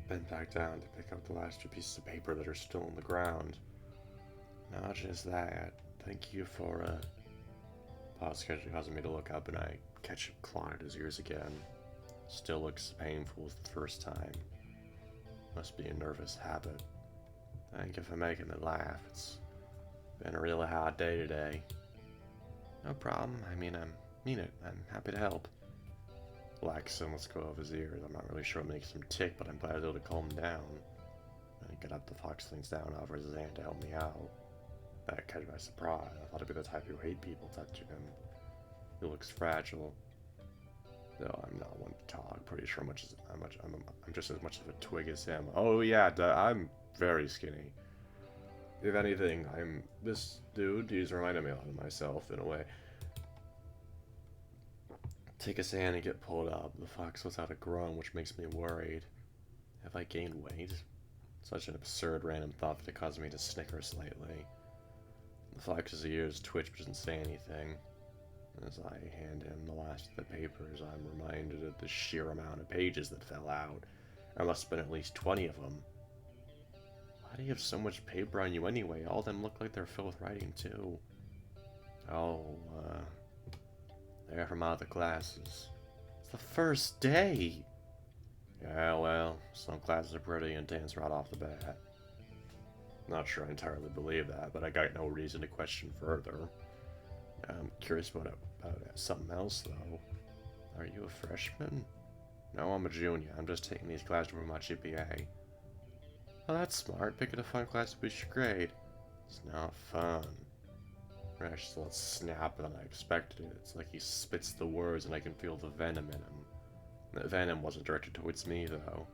Speaker 1: Bent back down to pick up the last two pieces of paper that are still on the ground. Not just that. Thank you for, Pause causing me to look up, and I catch him clawing at his ears again. Still looks painful as the first time. Must be a nervous habit. Thank you for making me laugh. It's been a really hard day today. No problem. I mean it. I'm happy to help. Laxon lets go of his ears. I'm not really sure what makes him tick, but I'm glad I was able to calm him down. When I get up, the fox leans down, offers his hand to help me out. That catch me by surprise. I thought he'd be the type who hate people touching him. He looks fragile. Though I'm not one to talk. Pretty sure I'm just as much of a twig as him. Oh yeah, I'm very skinny. If anything, this dude. He's reminded me a lot of myself in a way. Take his hand and get pulled up. The fox lets out a groan, which makes me worried. Have I gained weight? Such an absurd random thought that it caused me to snicker slightly. The fox's ears twitch but doesn't say anything. As I hand him the last of the papers, I'm reminded of the sheer amount of pages that fell out. There must have been at least 20 of them. Why do you have so much paper on you anyway? All of them look like they're filled with writing, too. Oh, they're from out of the classes. It's the first day! Yeah, well, some classes are pretty intense right off the bat. Not sure I entirely believe that, but I got no reason to question further. I'm curious about something else, though. Are you a freshman? No, I'm a junior. I'm just taking these classes to improve my GPA. Oh, that's smart. Picking a fun class to boost your grade. It's not fun. Rash lets snap than I expected it. It's like he spits the words and I can feel the venom in him. The venom wasn't directed towards me, though.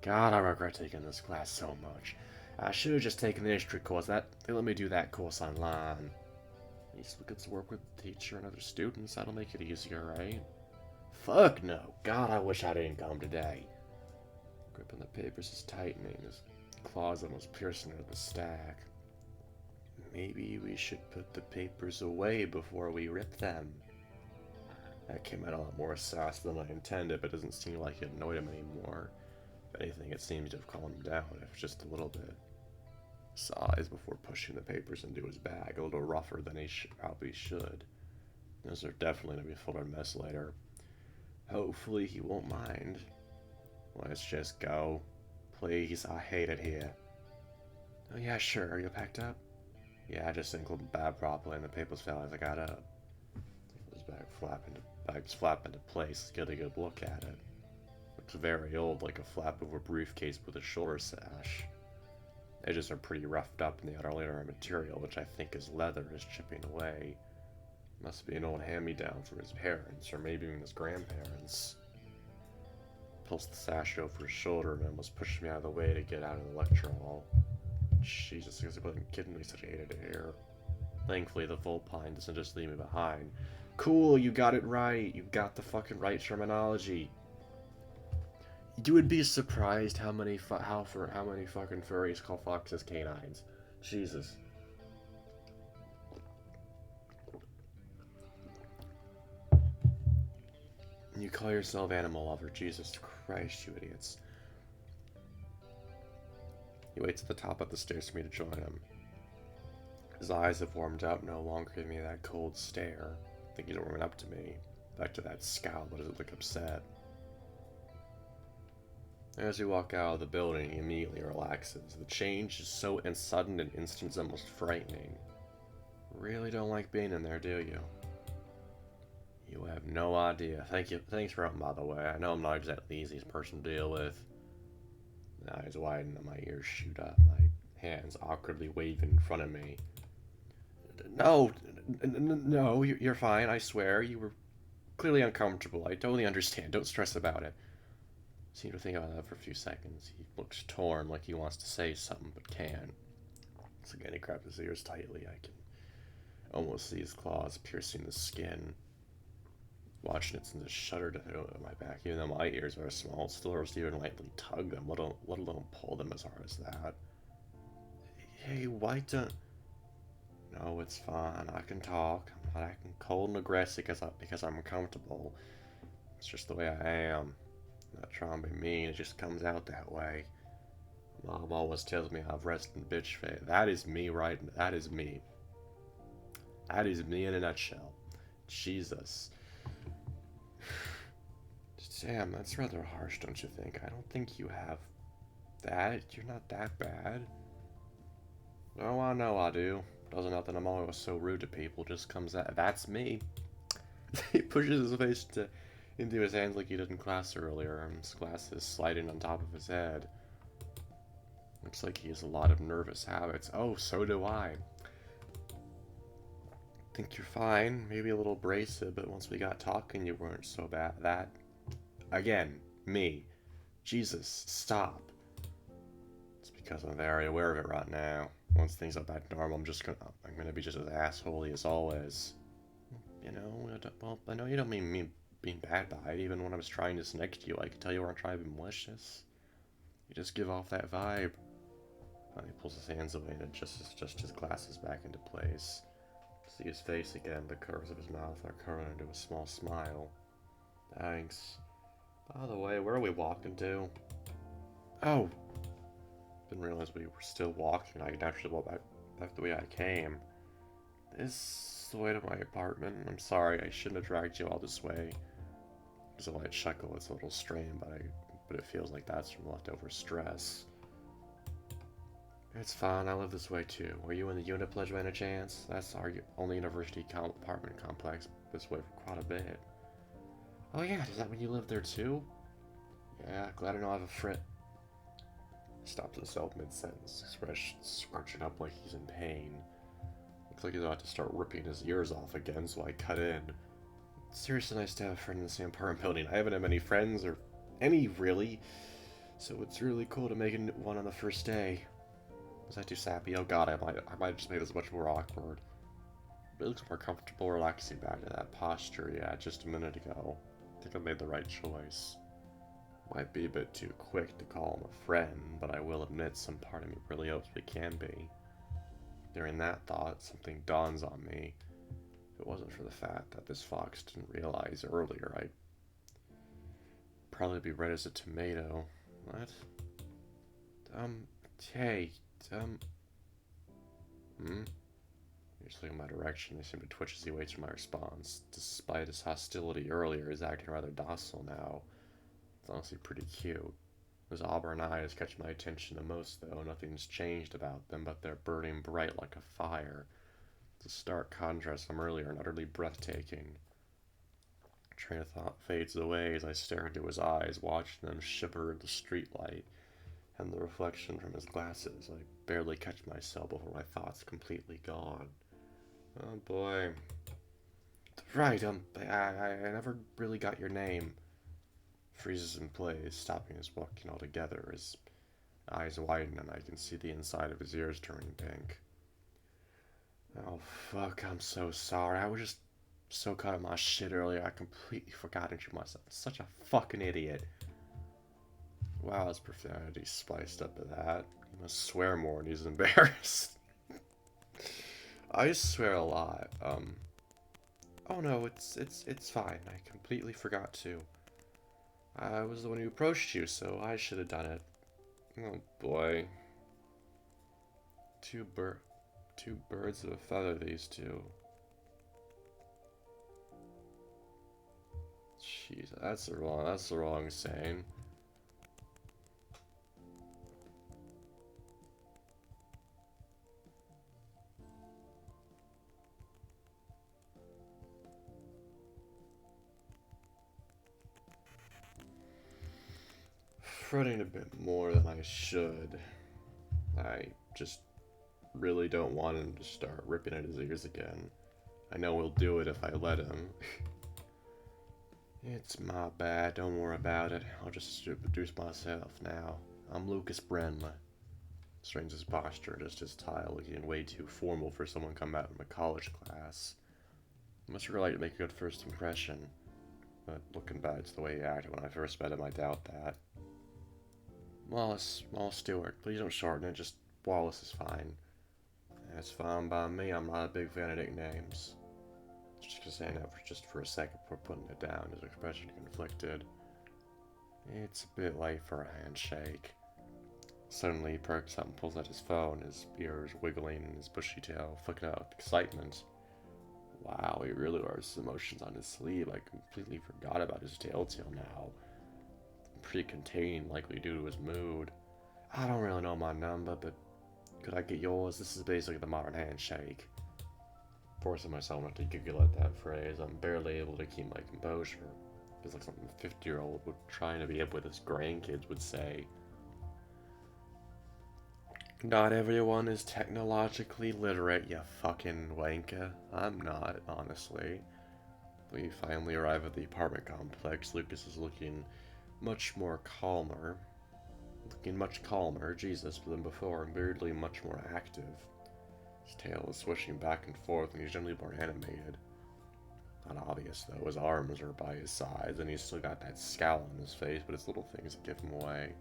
Speaker 1: God, I regret taking this class so much. I should have just taken the history course. They let me do that course online. At least we get to work with the teacher and other students. That'll make it easier, right? Fuck no. God, I wish I didn't come today. Gripping the papers is tightening. His claws almost piercing into the stack. Maybe we should put the papers away before we rip them. That came out a lot more sass than I intended, but it doesn't seem like it annoyed him anymore. If anything, it seems to have calmed him down, if just a little bit. Sighs before pushing the papers into his bag, a little rougher than he probably should. Those are definitely going to be full of mess later. Hopefully he won't mind. Let's just go. Please, I hate it here. Oh yeah, sure. Are you packed up? Yeah, I just didn't clip the bag properly and the papers fell as I got up. His bag's flap into place. Get a good look at it. Looks very old, like a flap of a briefcase with a shoulder sash. Edges are pretty roughed up, and the outer layer of material, which I think is leather, is chipping away. Must be an old hand-me-down from his parents, or maybe even his grandparents. Pulls the sash over his shoulder and almost pushes me out of the way to get out of the lecture hall. Jesus, I wasn't kidding me, such a hated hair. Thankfully, the Volpine doesn't just leave me behind. Cool, you got it right. You got the fucking right terminology. You would be surprised how many fucking furries call foxes canines. Jesus. You call yourself animal lover. Jesus Christ, you idiots. He waits at the top of the stairs for me to join him. His eyes have warmed up, no longer giving me that cold stare. I think he's warming up to me. Back to that scowl, but doesn't look upset. As we walk out of the building, he immediately relaxes. The change is so sudden and instant, it's almost frightening. Really don't like being in there, do you? You have no idea. Thanks for helping, by the way. I know I'm not exactly the easiest person to deal with. My eyes widen and my ears shoot up. My hands awkwardly waving in front of me. No, you're fine, I swear. You were clearly uncomfortable. I totally understand. Don't stress about it. Seem to think about that for a few seconds. He looks torn, like he wants to say something, but can't. So again, he grabs his ears tightly. I can almost see his claws piercing the skin. Watching it sends a shudder to my back. Even though my ears are small, it still hurts to even lightly tug them, let alone pull them as hard as that. Hey, why don't... No, it's fine. I can talk. I'm not acting cold and aggressive because I'm uncomfortable. It's just the way I am. I'm not trying to be mean, it just comes out that way. Mom always tells me I have resting bitch face. That is me right now. That is me. That is me in a nutshell. Jesus. Damn, that's rather harsh, don't you think? I don't think you have that. You're not that bad. Oh, I know I do. Doesn't nothing. I'm always so rude to people. Just comes out. That's me. He pushes his face into his hands like he did in class earlier, and his glasses sliding on top of his head. Looks like he has a lot of nervous habits. Oh, so do I. Think you're fine. Maybe a little abrasive, but once we got talking, you weren't so bad. That, again, me. Jesus, stop. It's because I'm very aware of it right now. Once things are back to normal, I'm gonna be just as assholey as always. You know, well, I know you don't mean me being bad by it. Even when I was trying to snake you, I could tell you weren't trying to be malicious. You just give off that vibe. He pulls his hands away and adjusts his glasses back into place. See his face again, the curves of his mouth are curling into a small smile. Thanks. By the way, where are we walking to? Oh! Didn't realize we were still walking. I could actually walk back the way I came. This is the way to my apartment. I'm sorry, I shouldn't have dragged you all this way. There's a light chuckle, it's a little strained, but it feels like that's from leftover stress. It's fine, I live this way too. Were you in the unit pledge by any chance? That's our only university apartment complex this way for quite a bit. Oh yeah, does that mean you live there too? Yeah, glad I know I have a friend. He stops himself mid-sentence, expression scrunching up like he's in pain. Looks like he's about to start ripping his ears off again, so I cut in. It's seriously nice to have a friend in the same apartment building. I haven't had many friends, or any really, so it's really cool to make one on the first day. Was that too sappy? Oh god, I might just made this much more awkward. But it looks more comfortable, relaxing back to that posture you had just a minute ago. I think I made the right choice. Might be a bit too quick to call him a friend, but I will admit some part of me really hopes we can be. During that thought, something dawns on me. If it wasn't for the fact that this fox didn't realize earlier, I'd probably be red as a tomato. What? Hey, He's looking in my direction. He seems to twitch as he waits for my response. Despite his hostility earlier, he's acting rather docile now. It's honestly pretty cute. His auburn eyes catch my attention the most, though. Nothing's changed about them, but they're burning bright like a fire. It's a stark contrast from earlier and utterly breathtaking. Train of thought fades away as I stare into his eyes, watching them shiver in the streetlight and the reflection from his glasses. I barely catch myself before my thoughts completely gone. Oh boy. Right, I never really got your name. Freezes in place, stopping his walking altogether. His eyes widen and I can see the inside of his ears turning pink. Oh fuck, I'm so sorry. I was just so caught in my shit earlier, I completely forgot to introduce myself. I'm such a fucking idiot. Wow, his profanity spiced up to that. He must swear more when he's embarrassed. I swear a lot. Oh no, it's fine. I completely forgot to. I was the one who approached you, so I should have done it. Oh boy. Two birds of a feather, these two. Jeez, that's the wrong saying. Fretting a bit more than I should. I just really don't want him to start ripping at his ears again. I know he'll do it if I let him. It's my bad, don't worry about it. I'll just introduce myself now. I'm Lucas Brenly. Strains his posture, just his tile looking way too formal for someone come out from a college class. Must really like to make a good first impression. But looking back to the way he acted when I first met him, I doubt that. Wallace Stewart. Please don't shorten it, just Wallace is fine. That's fine by me, I'm not a big fan of nicknames. Just because saying that just for a second before putting it down, his expression conflicted. It's a bit late for a handshake. Suddenly he perks up and pulls out his phone, his ears wiggling and his bushy tail flicking out with excitement. Wow, he really wears his emotions on his sleeve. I completely forgot about his tail now. Pretty contained, likely due to his mood. I don't really know my number, but could I get yours? This is basically the modern handshake. Forcing myself not to giggle at that phrase, I'm barely able to keep my composure. It's like something a 50-year-old would trying to be up with his grandkids would say. Not everyone is technologically literate, you fucking wanker. I'm not, honestly. We finally arrive at the apartment complex. Lucas is looking much calmer, Jesus, than before, and weirdly much more active. His tail is swishing back and forth, and he's generally more animated. Not obvious, though. His arms are by his sides, and he's still got that scowl on his face, but it's little things that give him away.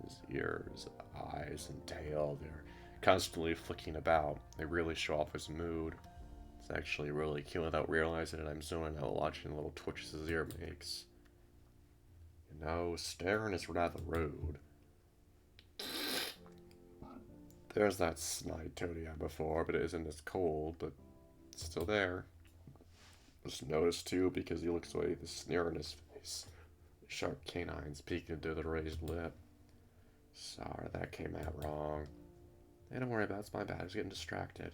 Speaker 1: His ears, eyes, and tail, they're constantly flicking about. They really show off his mood. It's actually really cute without realizing it. I'm zooming out watching the little twitches his ear makes. You know, staring is rather rude. There's that snide Tony had before, but it isn't as cold, but it's still there. Just noticed too, because he looks away with a sneer on his face. Sharp canines peeking through the raised lip. Sorry, that came out wrong. Hey, don't worry about it, it's my bad, I was getting distracted.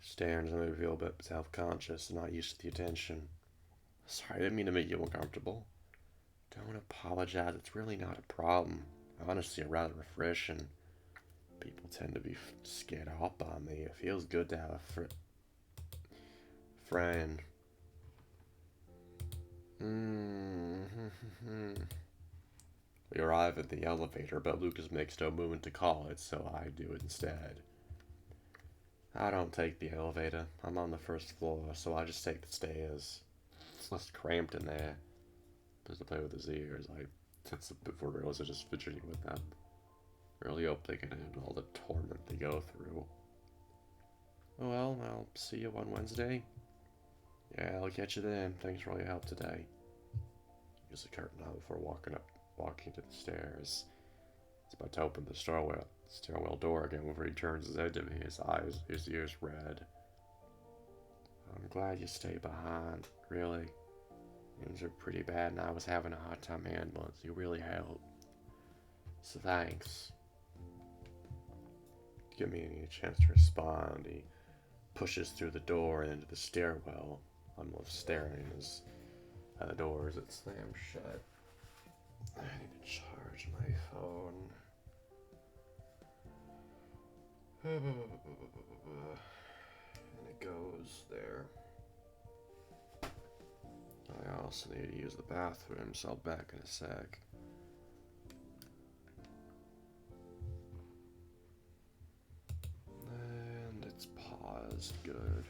Speaker 1: Staring made me feel a bit self-conscious and not used to the attention. Sorry, I didn't mean to make you uncomfortable. Don't apologize, it's really not a problem. Honestly, rather refreshing. People tend to be scared up on me. It feels good to have a friend. We arrive at the elevator, but Lucas makes no movement to call it, so I do it instead. I don't take the elevator. I'm on the first floor, so I just take the stairs. It's less cramped in there. Just to play with his ears, I sense a bit for reals are just fidgeting with them. Really hope they can handle all the torment they go through. Well, I'll see you on Wednesday. Yeah, I'll catch you then. Thanks for all your help today. He gives a curtain out before walking to the stairs. He's about to open the stairwell door again before he turns his head to me, his ears red. I'm glad you stayed behind, really. Things are pretty bad and I was having a hard time handling it. You really helped. So thanks. Give me any chance to respond. He pushes through the door and into the stairwell. I'm left staring at the door as it slams shut. I need to charge my phone. And it goes there. I also need to use the bathroom, so I'll be back in a sec. And it's paused. Good.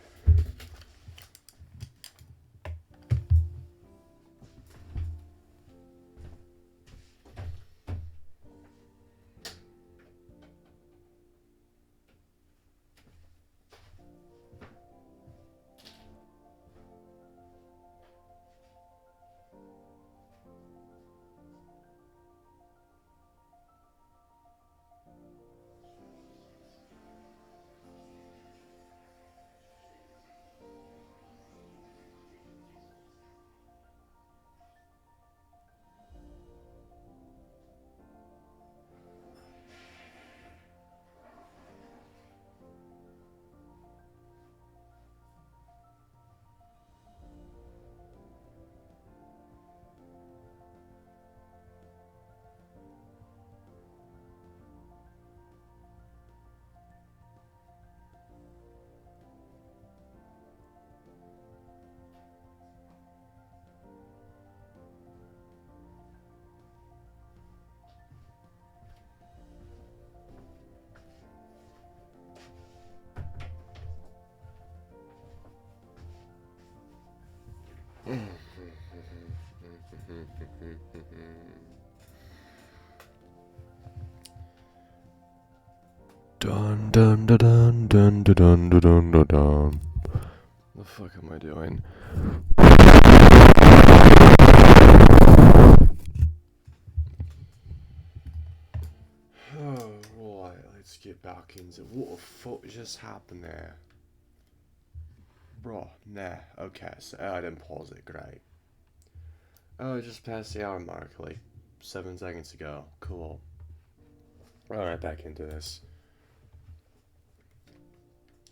Speaker 1: Dun dun dun dun dun dun dun dun dun dun. the fuck am I doing? Oh, right, let's get back into what the fuck just happened there. Bro, nah, okay, so I didn't pause it, great. Oh, I just passed the hour mark, like 7 seconds ago. Cool. Alright, back into this.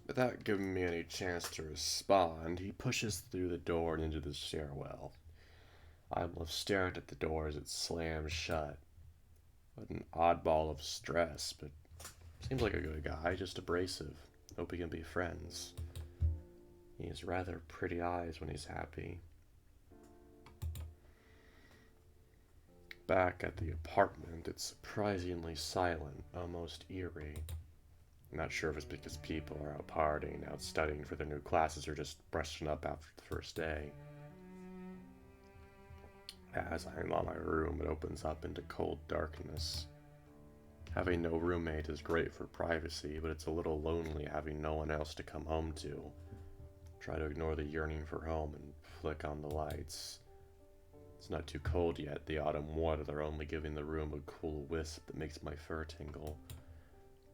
Speaker 1: Without giving me any chance to respond, he pushes through the door and into the stairwell. I'm left staring at the door as it slams shut. What an oddball of stress, but seems like a good guy, just abrasive. Hope we can be friends. He has rather pretty eyes when he's happy. Back at the apartment, it's surprisingly silent, almost eerie. Not sure if it's because people are out partying, out studying for their new classes, or just brushing up after the first day. As I'm on my room, it opens up into cold darkness. Having no roommate is great for privacy, but it's a little lonely having no one else to come home to. Try to ignore the yearning for home and flick on the lights. It's not too cold yet. The autumn waters are only giving the room a cool wisp that makes my fur tingle.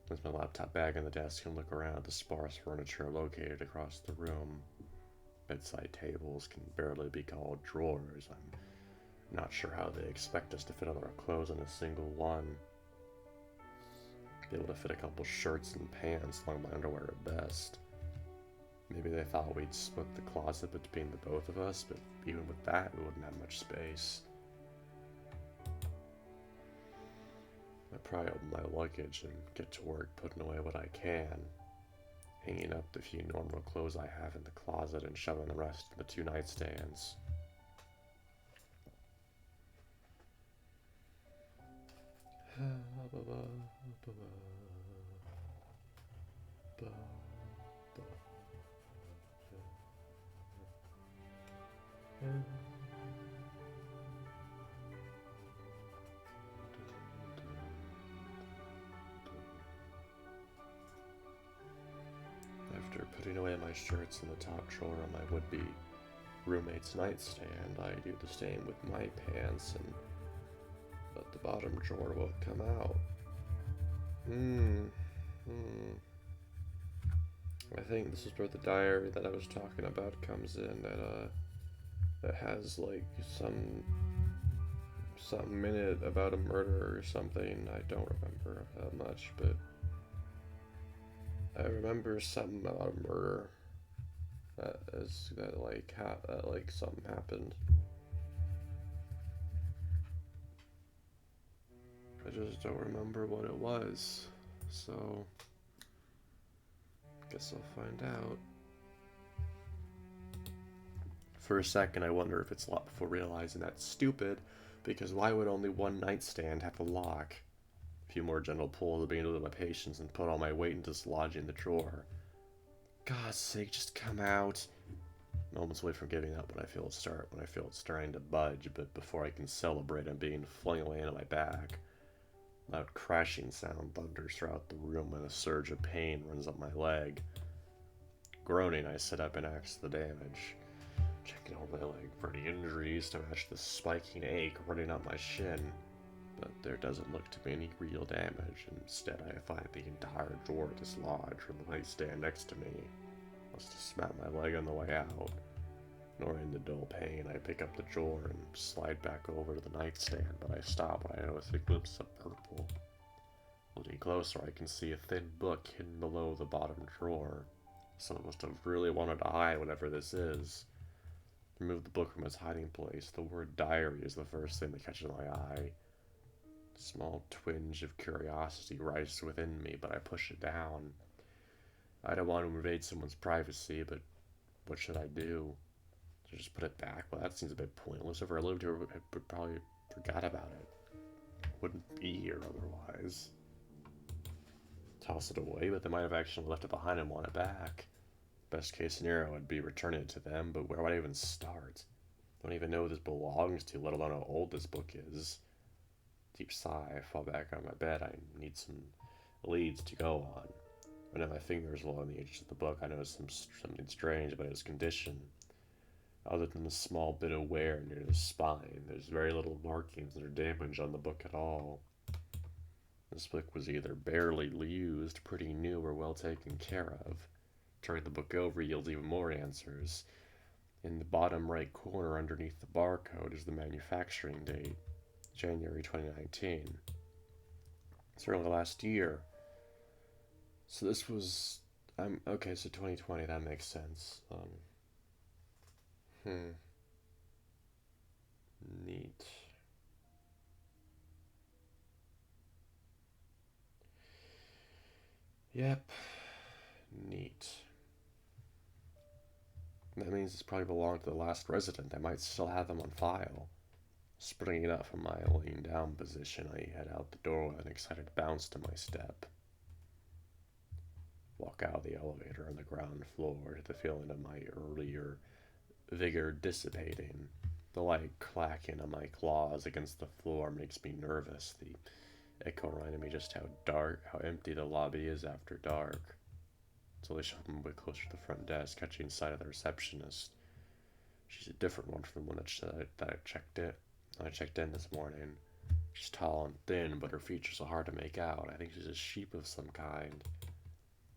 Speaker 1: There's my laptop bag on the desk and look around at the sparse furniture located across the room. Bedside tables can barely be called drawers. I'm not sure how they expect us to fit all our clothes in a single one. Be able to fit a couple shirts and pants along my underwear at best. Maybe they thought we'd split the closet between the both of us, but even with that, we wouldn't have much space. I probably open my luggage and get to work putting away what I can, hanging up the few normal clothes I have in the closet and shoving the rest in the 2 nightstands. After putting away my shirts in the top drawer of my would-be roommate's nightstand, I do the same with my pants, but the bottom drawer won't come out. I think this is where the diary that I was talking about comes in. That has like something in it about a murder or something. I don't remember that much, but I remember something about a murder that something happened. I just don't remember what it was, so guess I'll find out. For a second, I wonder if it's locked before realizing that's stupid, because why would only one nightstand have a lock? A few more gentle pulls beginning to lose my patience and put all my weight into dislodging the drawer. God's sake, just come out. Moments away from giving up when I feel it's starting to budge, but before I can celebrate, I'm being flung away into my back. Loud crashing sound thunders throughout the room and a surge of pain runs up my leg. Groaning, I sit up and axe the damage, checking over my leg for any injuries to match the spiking ache running up my shin. But there doesn't look to be any real damage. Instead, I find the entire drawer dislodged from the nightstand next to me. Must have smacked my leg on the way out. Ignoring the dull pain, I pick up the drawer and slide back over to the nightstand, but I stop when I notice a glimpse of purple. Looking closer, I can see a thin book hidden below the bottom drawer. Someone must have really wanted to hide whatever this is. Remove the book from its hiding place. The word diary is the first thing that catches my eye. A small twinge of curiosity rises within me, but I push it down. I don't want to invade someone's privacy, but what should I do? To just put it back? Well, that seems a bit pointless. If I lived here, I would probably forgot about it. Wouldn't be here otherwise. Toss it away, but they might have actually left it behind and want it back. Best case scenario would be returning it to them, but where would I even start? I don't even know who this belongs to, let alone how old this book is. Deep sigh, I fall back on my bed. I need some leads to go on. Running my fingers along the edges of the book, I noticed something strange about his condition. Other than a small bit of wear near the spine, there's very little markings or damage on the book at all. This book was either barely used, pretty new, or well taken care of. Turning the book over yields even more answers. In the bottom right corner underneath the barcode is the manufacturing date, January 2019. It's early last year. So this was. Okay, so 2020, that makes sense. Hmm. Neat. Yep. Neat. That means it's probably belonged to the last resident. They might still have them on file. Springing up from my laying down position, I head out the door with an excited bounce to my step. Walk out of the elevator on the ground floor to the feeling of my earlier vigor dissipating. The light clacking on my claws against the floor makes me nervous. The echo reminded me just how empty the lobby is after dark. So they shoved me a bit closer to the front desk, catching sight of the receptionist. She's a different one from the one that I checked in this morning. She's tall and thin, but her features are hard to make out. I think she's a sheep of some kind.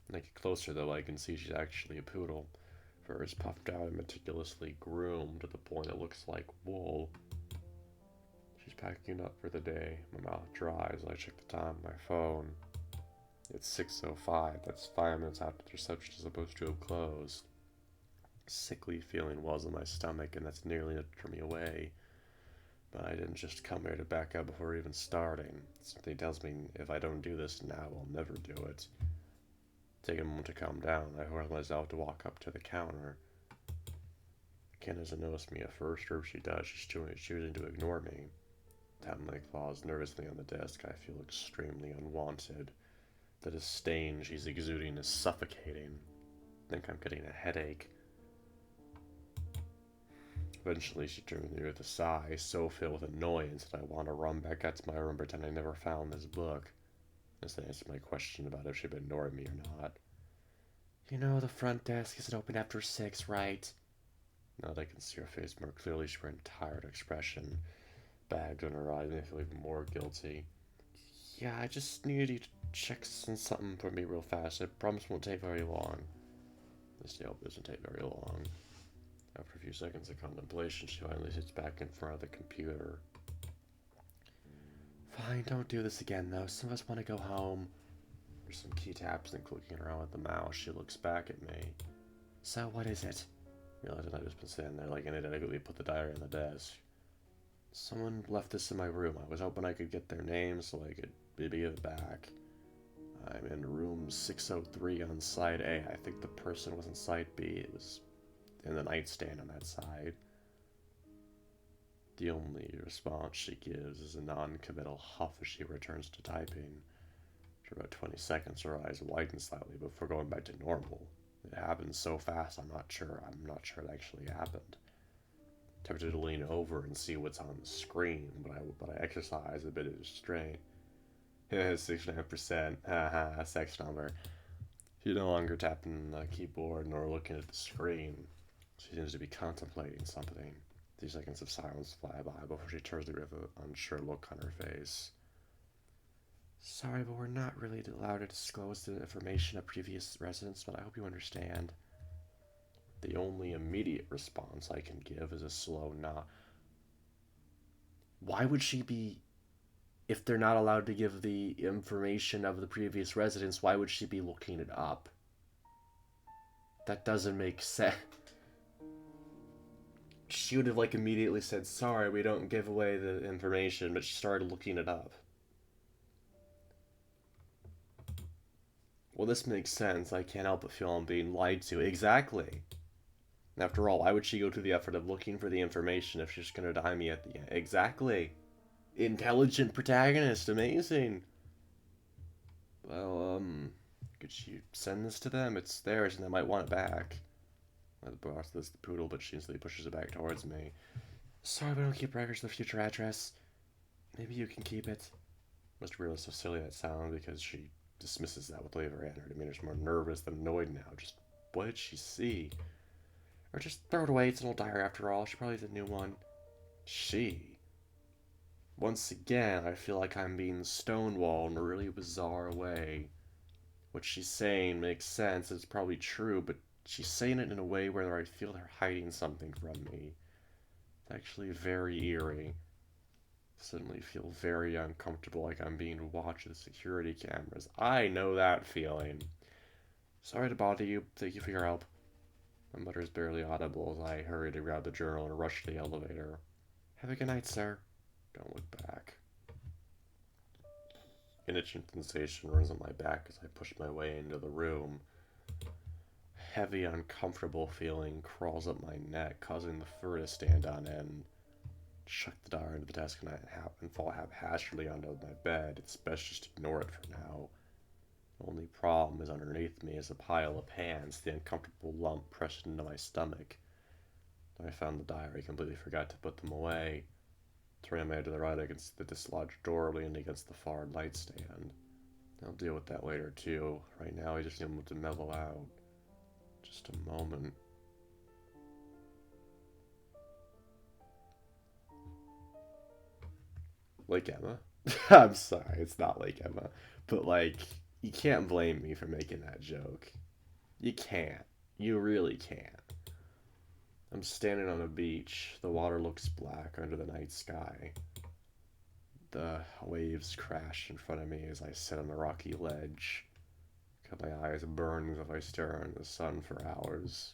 Speaker 1: When I get closer, though, I can see she's actually a poodle. Fur is puffed out and meticulously groomed to the point it looks like wool. She's packing up for the day. My mouth dries as I check the time on my phone. It's 6:05. That's 5 minutes after the reception is supposed to have closed. A sickly feeling wells in my stomach, and that's nearly enough to turn me away. But I didn't just come here to back up before even starting. Something tells me if I don't do this now, I'll never do it. Taking a moment to calm down, I hurl myself to walk up to the counter. Ken doesn't notice me at first, or if she does, she's choosing to ignore me. Tapping my claws nervously on the desk, I feel extremely unwanted. The disdain she's exuding is suffocating. I think I'm getting a headache. Eventually, she turns to me with a sigh, so filled with annoyance that I want to run back out to my room and pretend I never found this book. This answered my question about if she'd been ignoring me or not. You know the front desk isn't open after 6, right? Now that I can see her face more clearly, she's wearing a tired expression. Bags in her eyes make me feel even more guilty. Yeah, I just needed you to check something for me real fast. I promise it won't take very long. This deal doesn't take very long. After a few seconds of contemplation, she finally sits back in front of the computer. Fine, don't do this again, though. Some of us want to go home. There's some key taps and clicking around with the mouse. She looks back at me. So, what is it? Realizing I'd just been sitting there like an idiot, I quickly put the diary on the desk. Someone left this in my room. I was hoping I could get their name so I could maybe give it back. I'm in room 603 on side A. I think the person was in side B. It was in the nightstand on that side. The only response she gives is a non-committal huff as she returns to typing. For about 20 seconds, her eyes widen slightly before going back to normal. It happened so fast, I'm not sure it actually happened. Tempted to lean over and see what's on the screen, but I exercise a bit of restraint. 69%, haha, sex number. She's no longer tapping the keyboard nor looking at the screen. She seems to be contemplating something. 3 seconds of silence fly by before she turns to me with an unsure look on her face. Sorry, but we're not really allowed to disclose the information of previous residents, but I hope you understand. The only immediate response I can give is a slow nod. Why would she be... If they're not allowed to give the information of the previous residents, why would she be looking it up? That doesn't make sense. She would have immediately said, sorry, we don't give away the information, but she started looking it up. Well, this makes sense. I can't help but feel I'm being lied to. Exactly. After all, why would she go through the effort of looking for the information if she's gonna die me at the end? Exactly. Intelligent protagonist. Amazing. Well, could she send this to them? It's theirs and they might want it back. The boss is the poodle, but she instantly pushes it back towards me. Sorry, we don't keep records of the future address. Maybe you can keep it. Must realize how silly that sounds because she dismisses that with a wave of her hand. Her demeanor's more nervous than annoyed now. Just what did she see? Or just throw it away, it's an old diary after all. She probably needs a new one. She? Once again, I feel like I'm being stonewalled in a really bizarre way. What she's saying makes sense, it's probably true, but she's saying it in a way where I feel her hiding something from me. It's actually very eerie. Suddenly feel very uncomfortable, like I'm being watched with security cameras. I know that feeling. Sorry to bother you. Thank you for your help. My mutter is barely audible as I hurry to grab the journal and rush to the elevator. Have a good night, sir. Don't look back. An itching sensation runs on my back as I push my way into the room. A heavy, uncomfortable feeling crawls up my neck, causing the fur to stand on end. Chuck the diary into the desk and fall haphazardly onto my bed. It's best just ignore it for now. The only problem is underneath me is a pile of pants, the uncomfortable lump pressed into my stomach. When I found the diary, I completely forgot to put them away. Turning my head to the right against the dislodged door leaning against the far nightstand. I'll deal with that later too. Right now I just need him to mellow out. Just a moment. Like Emma? I'm sorry, it's not like Emma. But like, you can't blame me for making that joke. You can't. You really can't. I'm standing on a beach. The water looks black under the night sky. The waves crash in front of me as I sit on the rocky ledge. Cut my eyes burn as if I stare into the sun for hours.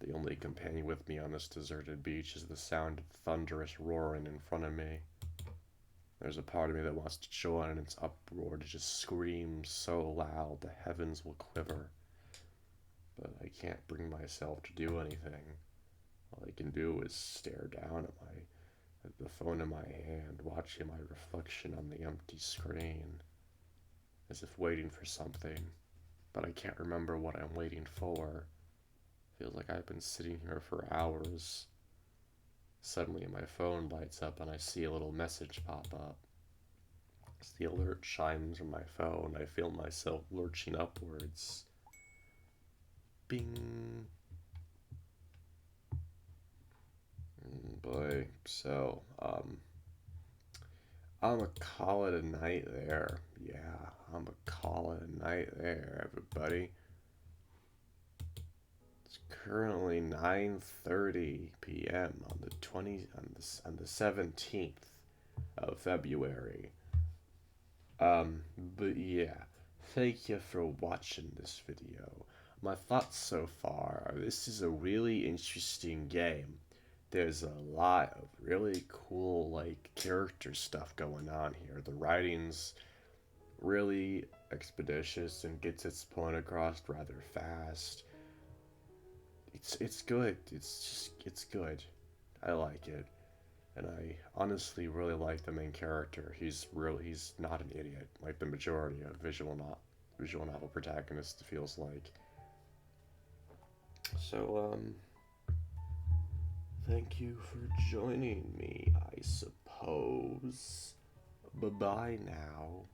Speaker 1: The only companion with me on this deserted beach is the sound of thunderous roaring in front of me. There's a part of me that wants to join in its uproar, to just scream so loud the heavens will quiver. But I can't bring myself to do anything. All I can do is stare down at the phone in my hand, watching my reflection on the empty screen, as if waiting for something. But I can't remember what I'm waiting for. Feels like I've been sitting here for hours. Suddenly my phone lights up and I see a little message pop up. As the alert chimes from my phone, I feel myself lurching upwards. Bing. Boy, so, I'm gonna call it a night there. Yeah, I'm gonna call it a night there, everybody. It's currently 9:30 p.m. on the 17th of February. But yeah, thank you for watching this video. My thoughts so far are this is a really interesting game. There's a lot of really cool, like, character stuff going on here. The writing's really expeditious and gets its point across rather fast. It's good. It's good. I like it. And I honestly really like the main character. He's not an idiot like the majority of visual novel protagonists feels like. So thank you for joining me, I suppose. Bye bye now.